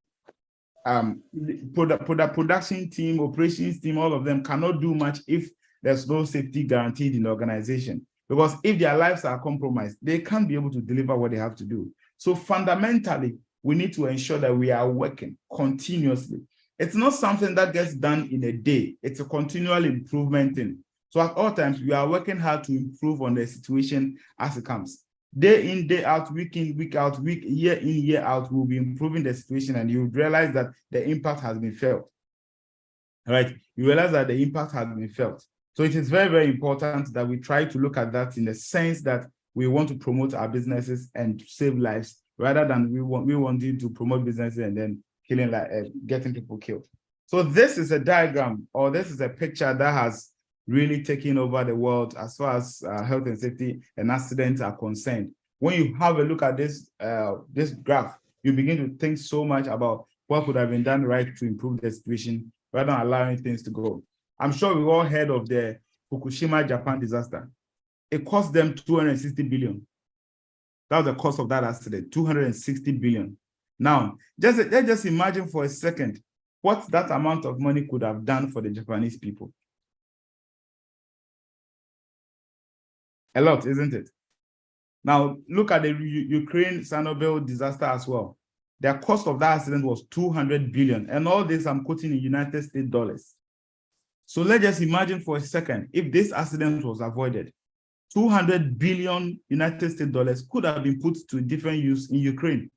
production team, operations team, all of them cannot do much if there's no safety guaranteed in the organization. Because if their lives are compromised, they can't be able to deliver what they have to do. So fundamentally, we need to ensure that we are working continuously. It's not something that gets done in a day. It's a continual improvement thing. So at all times, we are working hard to improve on the situation as it comes. Day in, day out, week in, week out, year in, year out, we'll be improving the situation and you realize that the impact has been felt. All right? You realize that the impact has been felt. So it is very, very important that we try to look at that in the sense that we want to promote our businesses and save lives rather than we wanting to promote businesses and then killing, getting people killed. So this is a diagram, or this is a picture that has really taken over the world as far as health and safety and accidents are concerned. When you have a look at this, this graph, you begin to think so much about what could have been done right to improve the situation rather than allowing things to go. I'm sure we all heard of the Fukushima, Japan disaster. It cost them 260 billion. That was the cost of that accident, 260 billion. Now, let's just imagine for a second what that amount of money could have done for the Japanese people. A lot, isn't it? Now, look at the Ukraine Chernobyl disaster as well. The cost of that accident was 200 billion. And all this I'm quoting in United States dollars. So let's just imagine for a second, if this accident was avoided, 200 billion United States dollars could have been put to different use in Ukraine.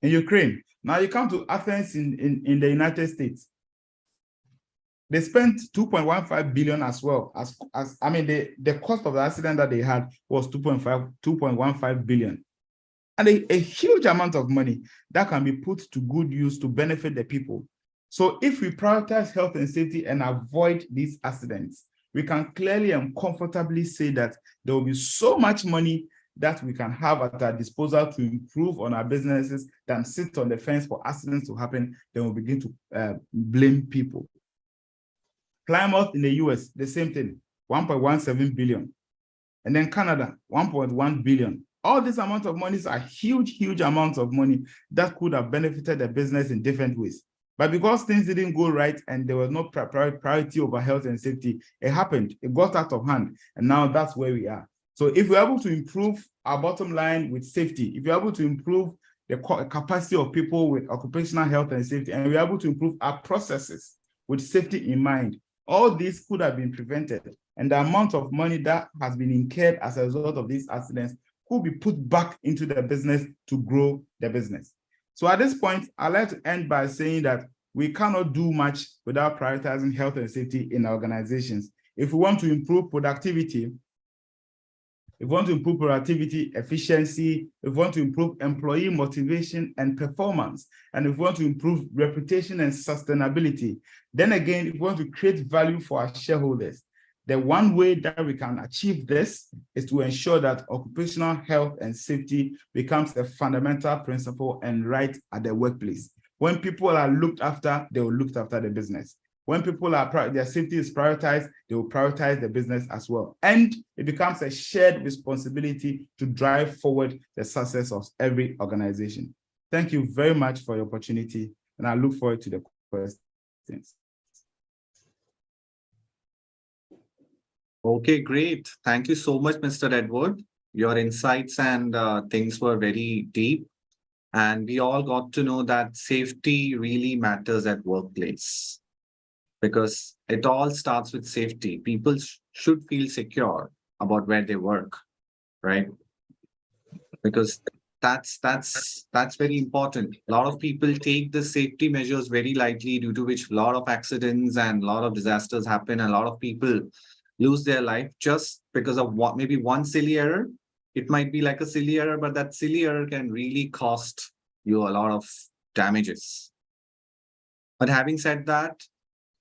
In Ukraine. Now you come to Athens in the United States. They spent 2.15 billion as well. I mean, the cost of the accident that they had was 2.15 billion. And a huge amount of money that can be put to good use to benefit the people. So if we prioritize health and safety and avoid these accidents, we can clearly and comfortably say that there will be so much money that we can have at our disposal to improve on our businesses than sit on the fence for accidents to happen. Then we'll begin to blame people. Plymouth in the US, the same thing, 1.17 billion. And then Canada, 1.1 billion. All these amounts of money are huge, huge amounts of money that could have benefited the business in different ways. But because things didn't go right and there was no priority over health and safety, it happened. It got out of hand. And now that's where we are. So if we're able to improve our bottom line with safety, if we're able to improve the capacity of people with occupational health and safety, and we're able to improve our processes with safety in mind, all this could have been prevented. And the amount of money that has been incurred as a result of these accidents could be put back into the business to grow the business. So at this point, I'd like to end by saying that we cannot do much without prioritizing health and safety in our organizations. If we want to improve productivity, efficiency, if we want to improve employee motivation and performance, and if we want to improve reputation and sustainability, then again, if we want to create value for our shareholders, the one way that we can achieve this is to ensure that occupational health and safety becomes a fundamental principle and right at the workplace. When people are looked after, they will look after the business. When people are, their safety is prioritized, they will prioritize the business as well. And it becomes a shared responsibility to drive forward the success of every organization. Thank you very much for your opportunity, and I look forward to the questions. Okay, great. Thank you so much, Mr. Edward. Your insights and things were very deep. And we all got to know that safety really matters at workplace, because it all starts with safety. People should feel secure about where they work, right? Because that's very important. A lot of people take the safety measures very lightly, due to which a lot of accidents and a lot of disasters happen. And a lot of people lose their life just because of maybe one silly error. It might be like a silly error, but that silly error can really cost you a lot of damages. But having said that,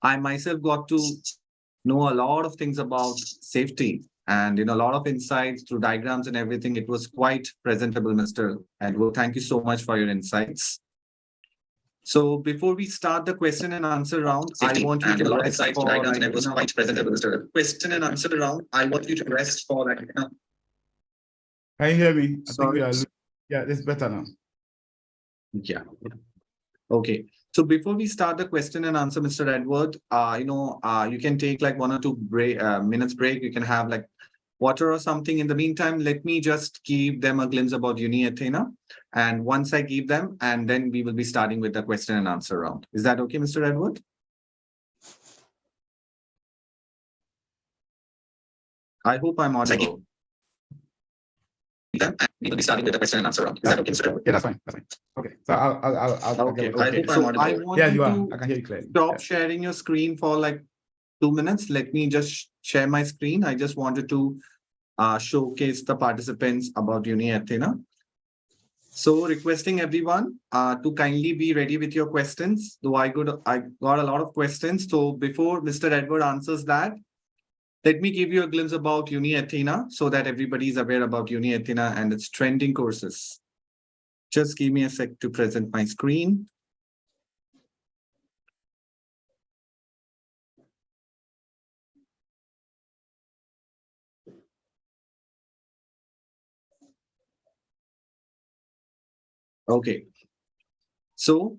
I myself got to know a lot of things about safety, and a lot of insights through diagrams and everything. It was quite presentable, Mr. Edward. Thank you so much for your insights. So before we start the question and answer round, I want you to rest for diagrams, and it was quite presentable, Mr. Question and answer round. I want you to rest for like. Can you hear me? Sorry. Yeah, it's better now. Yeah. Okay. So before we start the question and answer, Mr. Edward, you can take like 1 or 2 minutes break. You can have like water or something. In the meantime, let me just give them a glimpse about Uni Athena. And once I give them, and then we will be starting with the question and answer round. Is that okay, Mr. Edward? I hope I'm audible. We will be starting with the question and answer round. Is that okay, Mr. Edward? Yeah, that's fine. That's fine. Okay. So I'll okay. I hope I'm audible. I want yeah, you you are. to I can hear you clearly. stop sharing your screen for like 2 minutes. Let me just share my screen. I just wanted to showcase the participants about Uni Athena. So requesting everyone to kindly be ready with your questions. Though I got a lot of questions. So before Mr. Edward answers that, let me give you a glimpse about Uni Athena so that everybody is aware about Uni Athena and its trending courses. Just give me a sec to present my screen. Okay. So,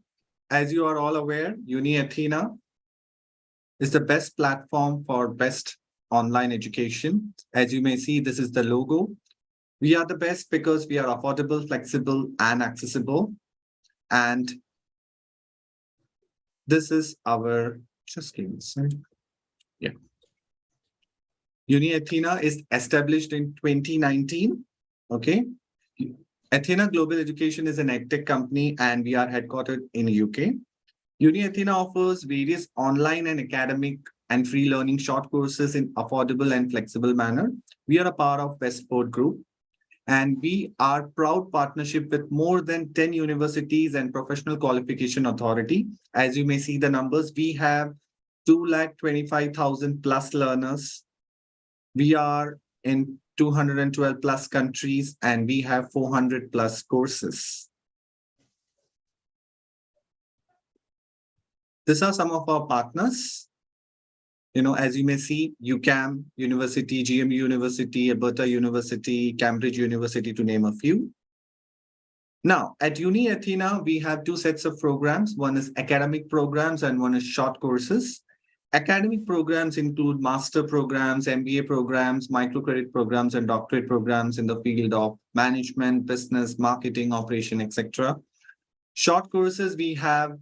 as you are all aware, Uni Athena is the best platform for best online education. As you may see, this is the logo. We are the best because we are affordable, flexible, and accessible. And this is our, just give me a second. Yeah. Uni Athena is established in 2019. Okay. Athena Global Education is an edtech company, and we are headquartered in the UK. Uni Athena offers various online and academic and free learning short courses in affordable and flexible manner. We are a part of Westport Group, and we are proud partnership with more than 10 universities and professional qualification authority. As you may see the numbers, we have 225,000 plus learners. We are in 212 plus countries, and we have 400 plus courses. These are some of our partners. As you may see, UCAM University, GMU University, Alberta University, Cambridge University, to name a few. Now, at Uni Athena, we have two sets of programs. One is academic programs and one is short courses. Academic programs include master programs, MBA programs, microcredit programs, and doctorate programs in the field of management, business, marketing, operation, etc. Short courses, we have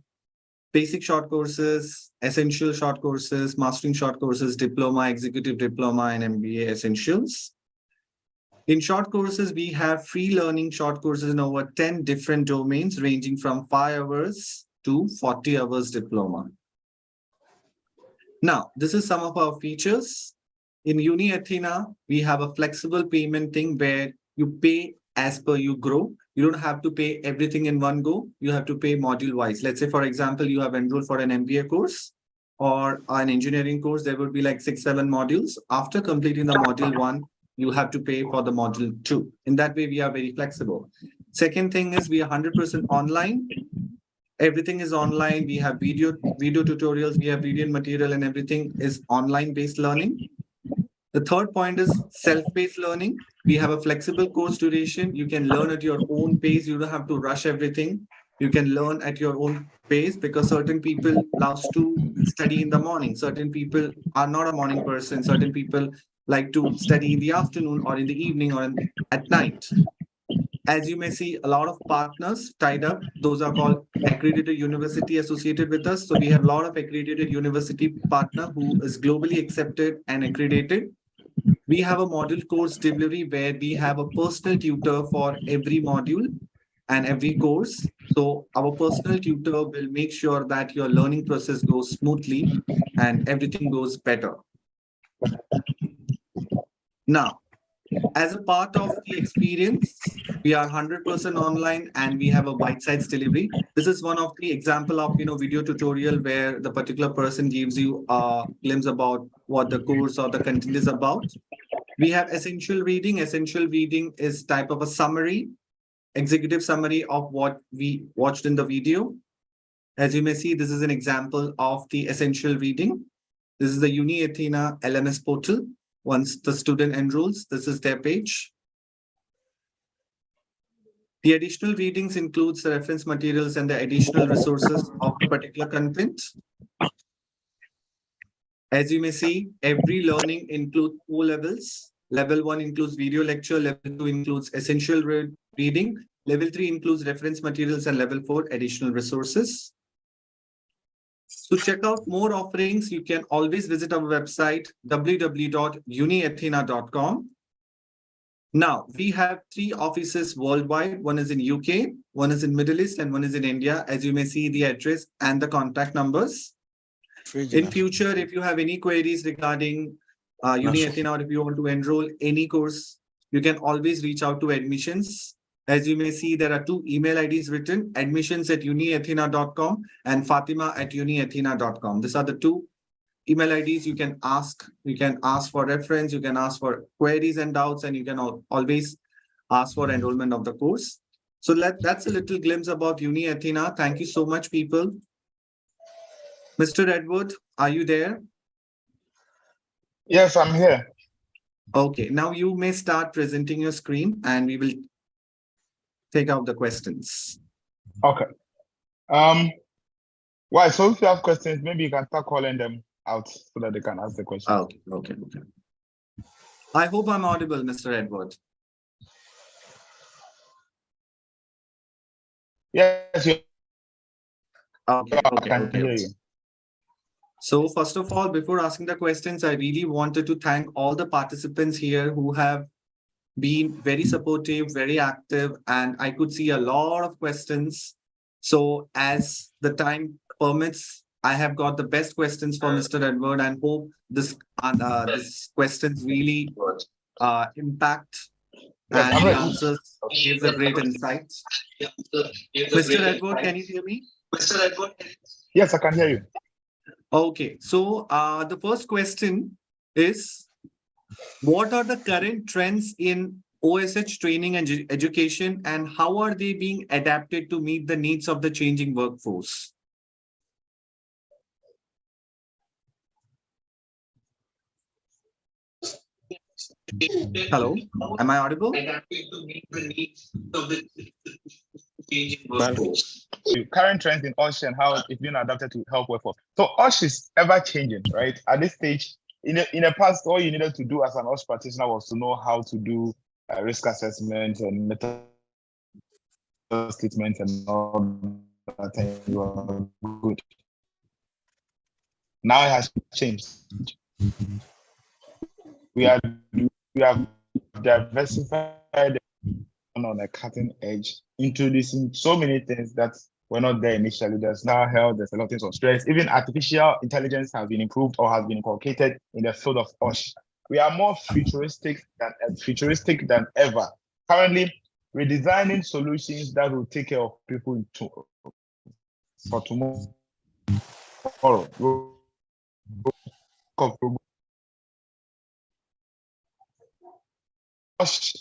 basic short courses, essential short courses, mastering short courses, diploma, executive diploma, and MBA essentials. In short courses, we have free learning short courses in over 10 different domains, ranging from 5 hours to 40 hours diploma. Now, this is some of our features. In Uni Athena, we have a flexible payment thing where you pay as per you grow. You don't have to pay everything in one go. You have to pay module wise. Let's say, for example, you have enrolled for an MBA course or an engineering course. There will be like 6-7 modules. After completing the module 1, you have to pay for the module 2. In that way, we are very flexible. Second thing is we are 100% online. Everything is online. We have video tutorials, we have video material, and everything is online based learning. The third point is self-paced learning. We have a flexible course duration. You can learn at your own pace. You don't have to rush everything. You can learn at your own pace because certain people loves to study in the morning. Certain people are not a morning person. Certain people like to study in the afternoon or in the evening or at night. As you may see, a lot of partners tied up. Those are called accredited university associated with us. So we have a lot of accredited university partner who is globally accepted and accredited. We have a module course delivery where we have a personal tutor for every module and every course. So our personal tutor will make sure that your learning process goes smoothly and everything goes better. Now, as a part of the experience, we are 100% online and we have a bite-sized delivery. This is one of the example of video tutorial where the particular person gives you a glimpse about what the course or the content is about. We have essential reading. Essential reading is type of a summary, executive summary of what we watched in the video. As you may see, this is an example of the essential reading. This is the Uni Athena LMS portal. Once the student enrolls, this is their page. The additional readings includes the reference materials and the additional resources of the particular content. As you may see, every learning includes 4 levels. Level 1 includes video lecture. Level 2 includes essential reading. Level 3 includes reference materials, and level 4 additional resources. To check out more offerings, you can always visit our website, www.uniathena.com. Now, we have 3 offices worldwide. One is in UK, one is in Middle East, and one is in India. As you may see, the address and the contact numbers. In future, if you have any queries regarding Uni Athena, or if you want to enroll any course, you can always reach out to admissions. As you may see, there are 2 email IDs written, admissions@uniathena.com and fatima@uniathena.com. These are the 2 email IDs you can ask. You can ask for reference, you can ask for queries and doubts, and you can always ask for enrollment of the course. So that's a little glimpse about Uni Athena. Thank you so much, people. Mr. Edward, are you there? Yes, I'm here. Okay, now you may start presenting your screen and we will take out the questions. Okay. Why? So if you have questions, maybe you can start calling them out so that they can ask the question. Okay. I hope I'm audible, Mr. Edward. Yes, you Okay. can hear you. So first of all, before asking the questions, I really wanted to thank all the participants here who have been very supportive, very active, and I could see a lot of questions. So as the time permits, I have got the best questions for Mr. Edward, and hope this questions really impact Yes, and the answers gives a great insight. Mr. Edward, can you hear me? Mr. Edward? Yes, I can hear you. Okay, so the first question is, what are the current trends in OSH training and education, and how are they being adapted to meet the needs of the changing workforce? Hello, am I audible? Current trends in OSH and how it's been adapted to help workforce. So OSH is ever changing, right? At this stage, in the past, all you needed to do as an OSH practitioner was to know how to do risk assessment and method statements and all that, and you are good. Now it has changed. We have diversified on a cutting edge, introducing so many things that were not there initially. There's now health, there's a lot of things on stress. Even artificial intelligence has been improved or has been inculcated in the field of OSH. We are more futuristic than ever. Currently, we're designing solutions that will take care of people for tomorrow. OSH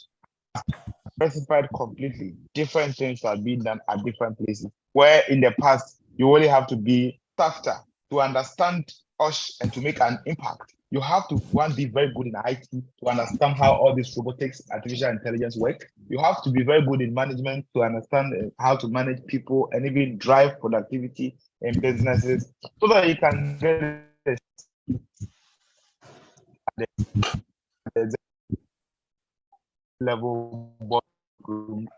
specified completely. Different things are being done at different places. Where in the past, you only have to be softer to understand OSH and to make an impact. You have to, one, be very good in IT to understand how all this robotics, artificial intelligence work. You have to be very good in management to understand how to manage people and even drive productivity in businesses so that you can get the level boardroom.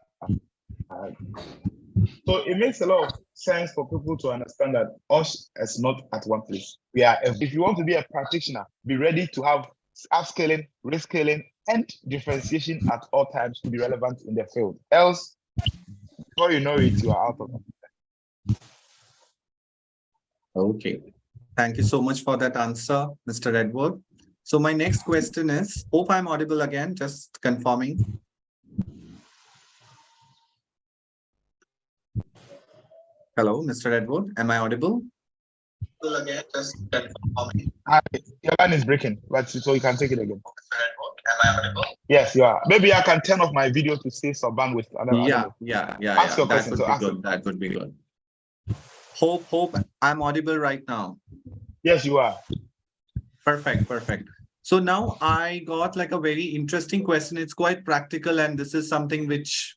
So it makes a lot of sense for people to understand that OSH is not at one place. If you want to be a practitioner, be ready to have upscaling, rescaling, and differentiation at all times to be relevant in the field. Else, before you know it, you are out of it. Okay. Thank you so much for that answer, Mr. Edward. So my next question is, hope I'm audible again, just confirming. Hello, Mr. Edward, am I audible? Again, just confirming. Your line is breaking, but so you can take it again. Mr. Edward, am I audible? Yes, you are. Maybe I can turn off my video to save some bandwidth. Yeah. Ask your question. That would be good. Hope I'm audible right now. Yes, you are. Perfect. So now I got like a very interesting question. It's quite practical, and this is something which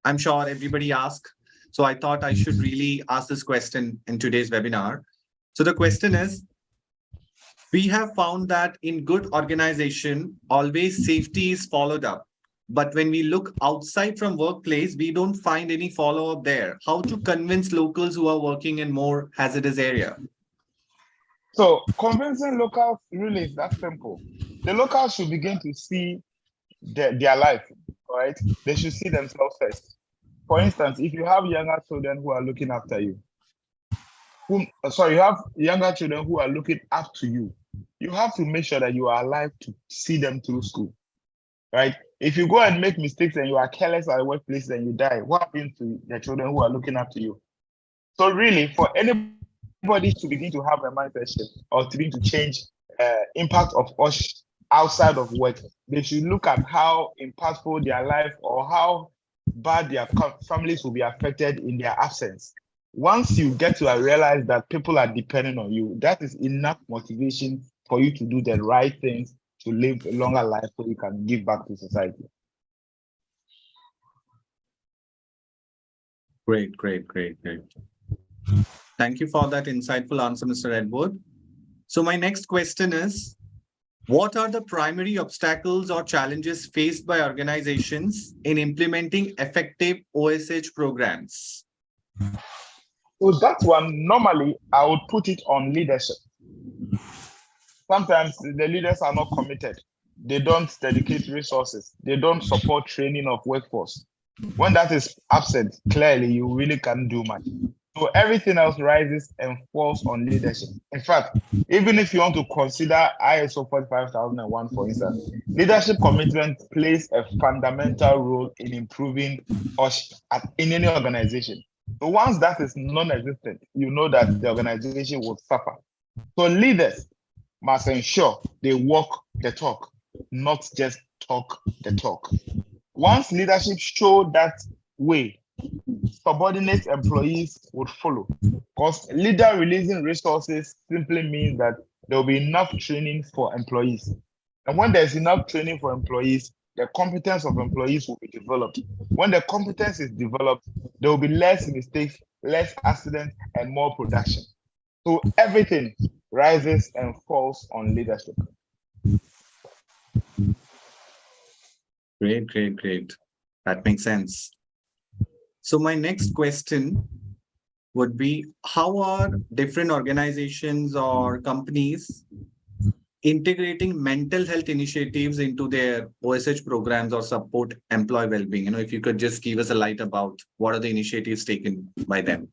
I'm sure everybody asks. So I thought I should really ask this question in today's webinar. So the question is, we have found that in good organization, always safety is followed up. But when we look outside from workplace, we don't find any follow-up there. How to convince locals who are working in more hazardous area? So convincing locals really is that simple. The locals should begin to see their life, right? They should see themselves first. For instance, if you have younger children who are looking after you, you have younger children who are looking up to you, you have to make sure that you are alive to see them through school, right? If you go and make mistakes and you are careless at the workplace and you die, what happens to the children who are looking up to you? So really, for anybody to begin to have a mindset shift or to begin to change impact of OSH outside of work, they should look at how impactful their life or how bad their families will be affected in their absence. Once you get to realize that people are depending on you, that is enough motivation for you to do the right things to live a longer life so you can give back to society. Great. Thank you for that insightful answer, Mr. Edward. So my next question is, what are the primary obstacles or challenges faced by organizations in implementing effective OSH programs? So that one, normally, I would put it on leadership. Sometimes the leaders are not committed. They don't dedicate resources. They don't support training of workforce. When that is absent, clearly, you really can't do much. So everything else rises and falls on leadership. In fact, even if you want to consider ISO 45001, for instance, leadership commitment plays a fundamental role in improving OSH in any organization. So once that is non-existent, you know that the organization will suffer. So leaders must ensure they walk the talk, not just talk the talk. Once leadership show that way, subordinate employees would follow. Because leader releasing resources simply means that there will be enough training for employees. And when there's enough training for employees, the competence of employees will be developed. When the competence is developed, there will be less mistakes, less accidents, and more production. So everything rises and falls on leadership. Great, great, great. That makes sense. So my next question would be, how are different organizations or companies integrating mental health initiatives into their OSH programs or support employee well-being? If you could just give us a light about what are the initiatives taken by them.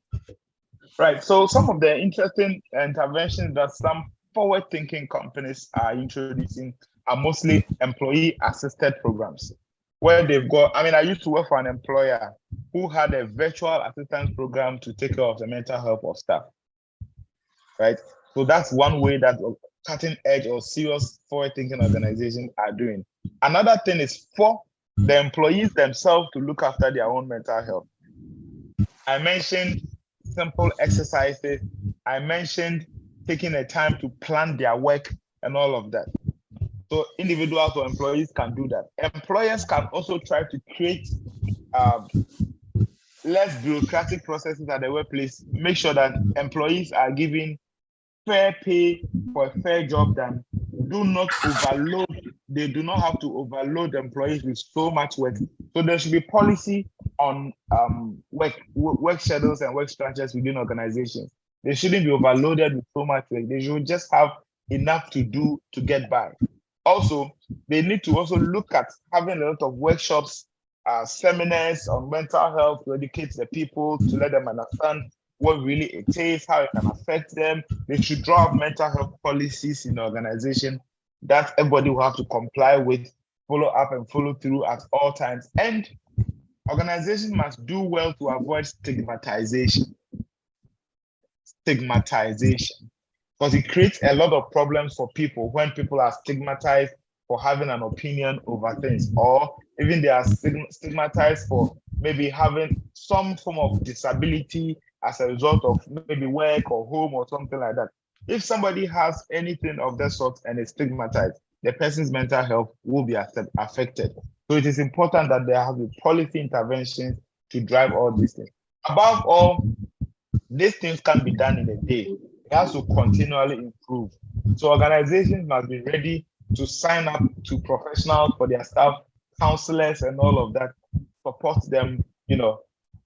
Right. So some of the interesting interventions that some forward-thinking companies are introducing are mostly employee-assisted programs, where they've got, I used to work for an employer who had a virtual assistance program to take care of the mental health of staff, right? So that's one way that cutting edge or serious forward-thinking organizations are doing. Another thing is for the employees themselves to look after their own mental health. I mentioned simple exercises. I mentioned taking the time to plan their work and all of that. So individuals or employees can do that. Employers can also try to create less bureaucratic processes at the workplace. Make sure that employees are given fair pay for a fair job done. Do not overload. They do not have to overload employees with so much work. So there should be policy on work schedules and work structures within organizations. They shouldn't be overloaded with so much work. They should just have enough to do to get by. Also, they need to also look at having a lot of workshops, seminars on mental health to educate the people, to let them understand what really it is, how it can affect them. They should draw up mental health policies in the organization that everybody will have to comply with, follow up and follow through at all times. And organizations must do well to avoid stigmatization. Because it creates a lot of problems for people when people are stigmatized for having an opinion over things, or even they are stigmatized for maybe having some form of disability as a result of maybe work or home or something like that. If somebody has anything of that sort and is stigmatized, the person's mental health will be affected. So it is important that there have been policy interventions to drive all these things. Above all, these things can't be done in a day. It has to continually improve. So organizations must be ready to sign up to professionals for their staff, counselors, and all of that, support them,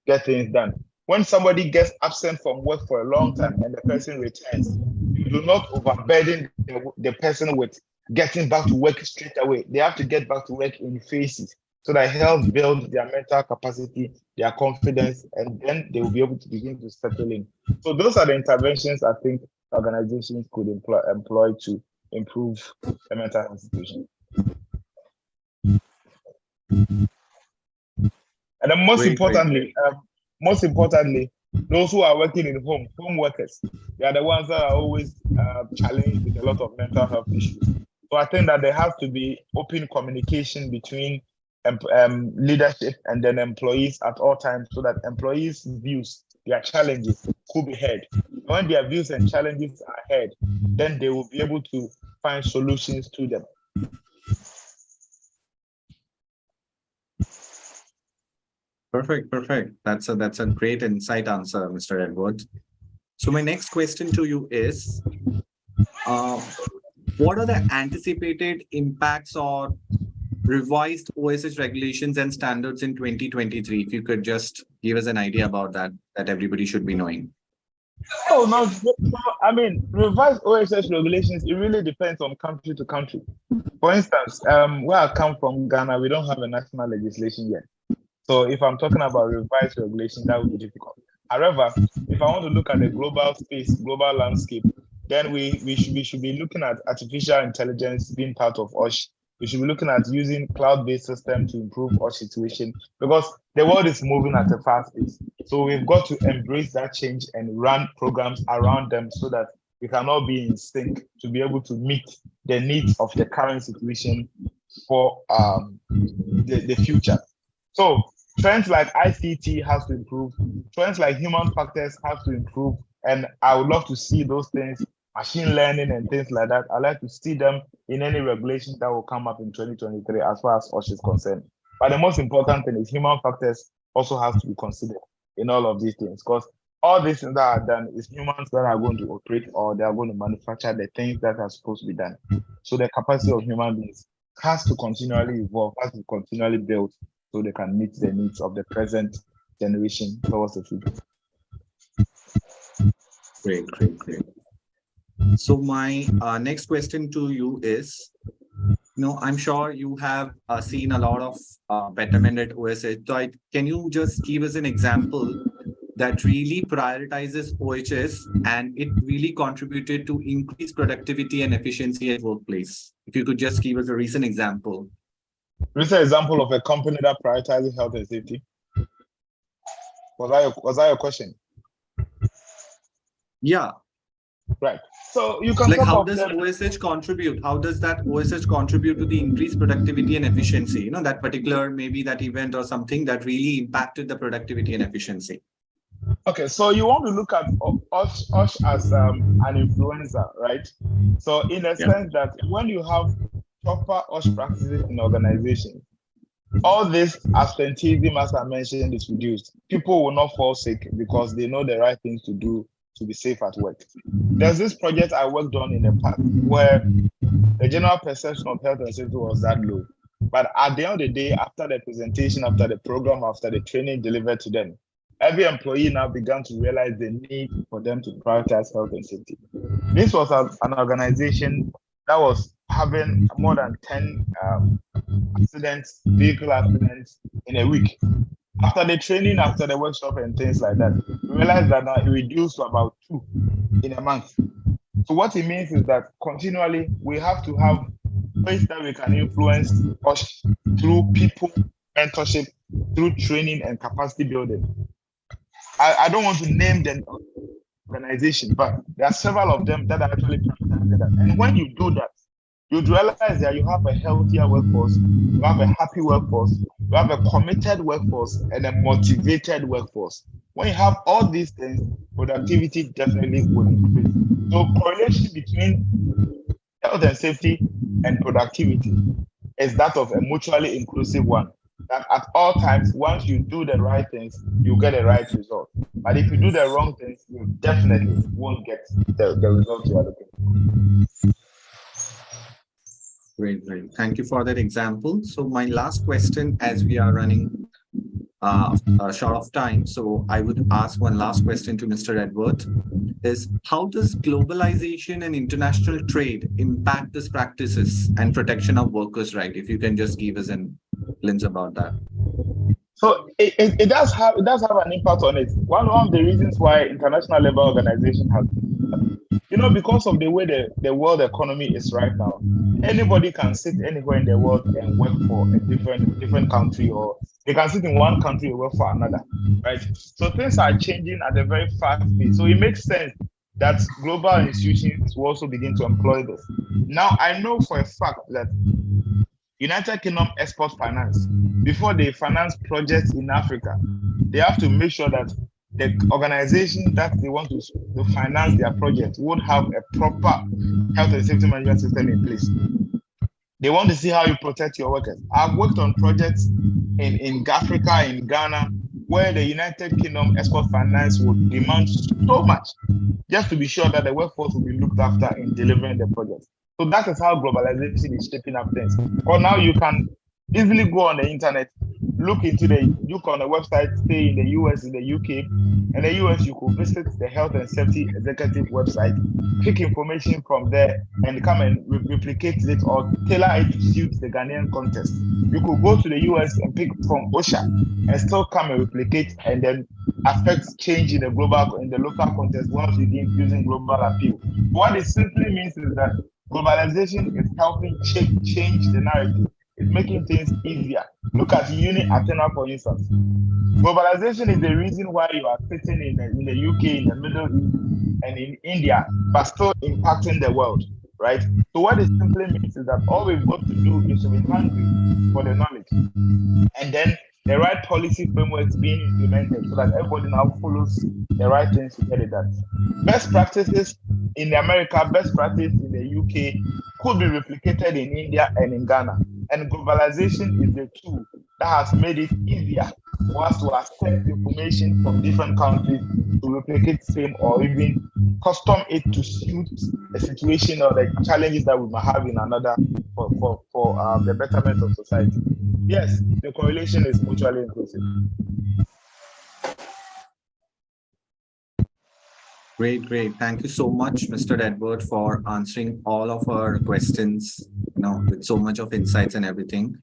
get things done. When somebody gets absent from work for a long time and the person returns, you do not overburden the person with getting back to work straight away. They have to get back to work in phases so that helps build their mental capacity, their confidence, and then they will be able to begin to settle in. So those are the interventions I think organizations could employ to improve the mental health situation. And then most importantly, those who are working in home workers, they are the ones that are always challenged with a lot of mental health issues. So I think that there has to be open communication between leadership and then employees at all times, so that employees' views, their challenges could be heard. When their views and challenges are heard, then they will be able to find solutions to them. Perfect. That's a great insight answer, Mr. Edward. So my next question to you is, what are the anticipated impacts or revised OSH regulations and standards in 2023? If you could just give us an idea about that everybody should be knowing. Oh, no. Revised OSH regulations, it really depends on country to country. For instance, where I come from, Ghana, we don't have a national legislation yet. So if I'm talking about revised regulation, that would be difficult. However, if I want to look at the global space, global landscape, then we should be looking at artificial intelligence being part of OSH. We should be looking at using cloud-based systems to improve OSH situation, because the world is moving at a fast pace. So we've got to embrace that change and run programs around them so that we can all be in sync to be able to meet the needs of the current situation for the future. So trends like ICT has to improve, trends like human factors have to improve, and I would love to see those things machine learning and things like that. I'd like to see them in any regulations that will come up in 2023 as far as OSH is concerned. But the most important thing is human factors also have to be considered in all of these things, because all these things that are done is humans that are going to operate or they are going to manufacture the things that are supposed to be done. So the capacity of human beings has to continually evolve, has to continually build so they can meet the needs of the present generation towards the future. Great. So my next question to you is, I'm sure you have seen a lot of betterment at OSH. So can you just give us an example that really prioritizes OHS and it really contributed to increased productivity and efficiency at workplace? If you could just give us a recent example. Recent example of a company that prioritizes health and safety. Was that your question? Yeah. Right. So you can like talk how of does them. OSH contribute? How does that OSH contribute to the increased productivity and efficiency? That particular, maybe that event or something that really impacted the productivity and efficiency. Okay, so you want to look at OSH as an influencer, right? So in a sense that when you have proper OSH practices in organizations, all this absenteeism, as I mentioned, is reduced. People will not fall sick because they know the right things to do to be safe at work. There's this project I worked on in the past where the general perception of health and safety was that low. But at the end of the day, after the presentation, after the program, after the training delivered to them, every employee now began to realize the need for them to prioritize health and safety. This was an organization that was having more than 10 accidents, vehicle accidents in a week. After the training, after the workshop and things like that, we realized that now it reduced to about 2 in a month. So what it means is that continually we have to have ways that we can influence us through people, mentorship, through training and capacity building. I don't want to name the organization, but there are several of them that are actually practicing that. And when you do that, you realize that you have a healthier workforce, you have a happy workforce, you have a committed workforce, and a motivated workforce. When you have all these things, productivity definitely will increase. So correlation between health and safety and productivity is that of a mutually inclusive one. That at all times, once you do the right things, you get the right result. But if you do the wrong things, you definitely won't get the result you are looking for. Great. Thank you for that example. So my last question, as we are running short of time, so I would ask one last question to Mr. Edward, is how does globalization and international trade impact these practices and protection of workers' rights? If you can just give us an lens about that. So it does have an impact on it. One of the reasons why International Labour Organization has, because of the way the world economy is right now, anybody can sit anywhere in the world and work for a different country, or they can sit in one country and work for another, right? So things are changing at a very fast pace. So it makes sense that global institutions will also begin to employ this. Now, I know for a fact that United Kingdom Export Finance, before they finance projects in Africa, they have to make sure that the organization that they want to finance their project would have a proper health and safety management system in place. They want to see how you protect your workers. I've worked on projects in Africa, in Ghana, where the United Kingdom Export Finance would demand so much just to be sure that the workforce will be looked after in delivering the project. So that is how globalization is shaping up things. Or now you can easily go on the internet, look on a website, say in the US, in the UK. In the US, you could visit the Health and Safety Executive website, pick information from there, and come and replicate it or tailor it to suit the Ghanaian context. You could go to the US and pick from OSHA and still come and replicate and then affect change in the local context once you begin using global appeal. What it simply means is that globalization is helping change the narrative. It's making things easier. Look at Uni Athena, for instance. Globalization is the reason why you are sitting in the UK, in the Middle East, and in India, but still impacting the world, right? So what it simply means is that all we've got to do is to be hungry for the knowledge. And then the right policy frameworks being implemented so that everybody now follows the right things to get it done. Best practices in America, best practice in the UK could be replicated in India and in Ghana. And globalization is the tool that has made it easier for us to accept information from different countries to replicate same or even custom it to suit the situation or the challenges that we might have in another for the betterment of society. Yes, the correlation is mutually inclusive. Great, great. Thank you so much, Mr. Edward, for answering all of our questions, with so much of insights and everything.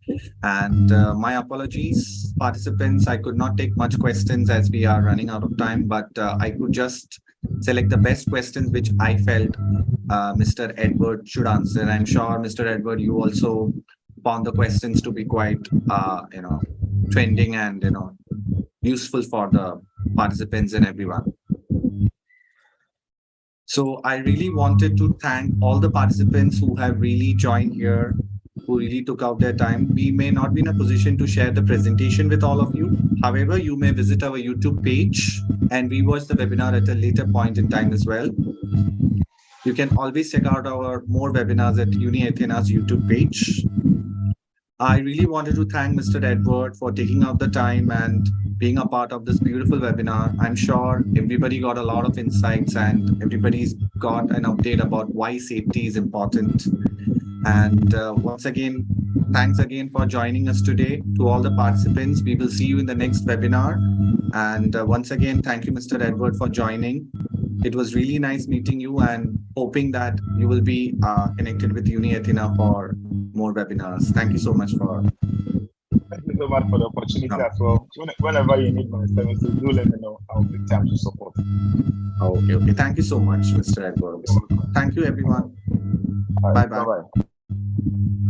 And my apologies, participants. I could not take much questions as we are running out of time, but I could just select the best questions which I felt Mr. Edward should answer. I'm sure, Mr. Edward, you also found the questions to be quite, trending and, useful for the participants and everyone. So I really wanted to thank all the participants who have really joined here, who really took out their time. We may not be in a position to share the presentation with all of you. However, you may visit our YouTube page and rewatch the webinar at a later point in time as well. You can always check out our more webinars at Uni Athena's YouTube page. I really wanted to thank Mr. Edward for taking out the time and being a part of this beautiful webinar. I'm sure everybody got a lot of insights and everybody's got an update about why safety is important. And once again, thanks again for joining us today. To all the participants, we will see you in the next webinar. And once again, thank you, Mr. Edward, for joining. It was really nice meeting you and hoping that you will be connected with Uni Athena for more webinars. Thank you so much for. Thank you so much for the opportunity as well. Whenever you need my services, do let me know. I'll take time to support. Okay. Thank you so much, Mr. Edwards. Thank you, everyone. Bye-bye. Bye-bye.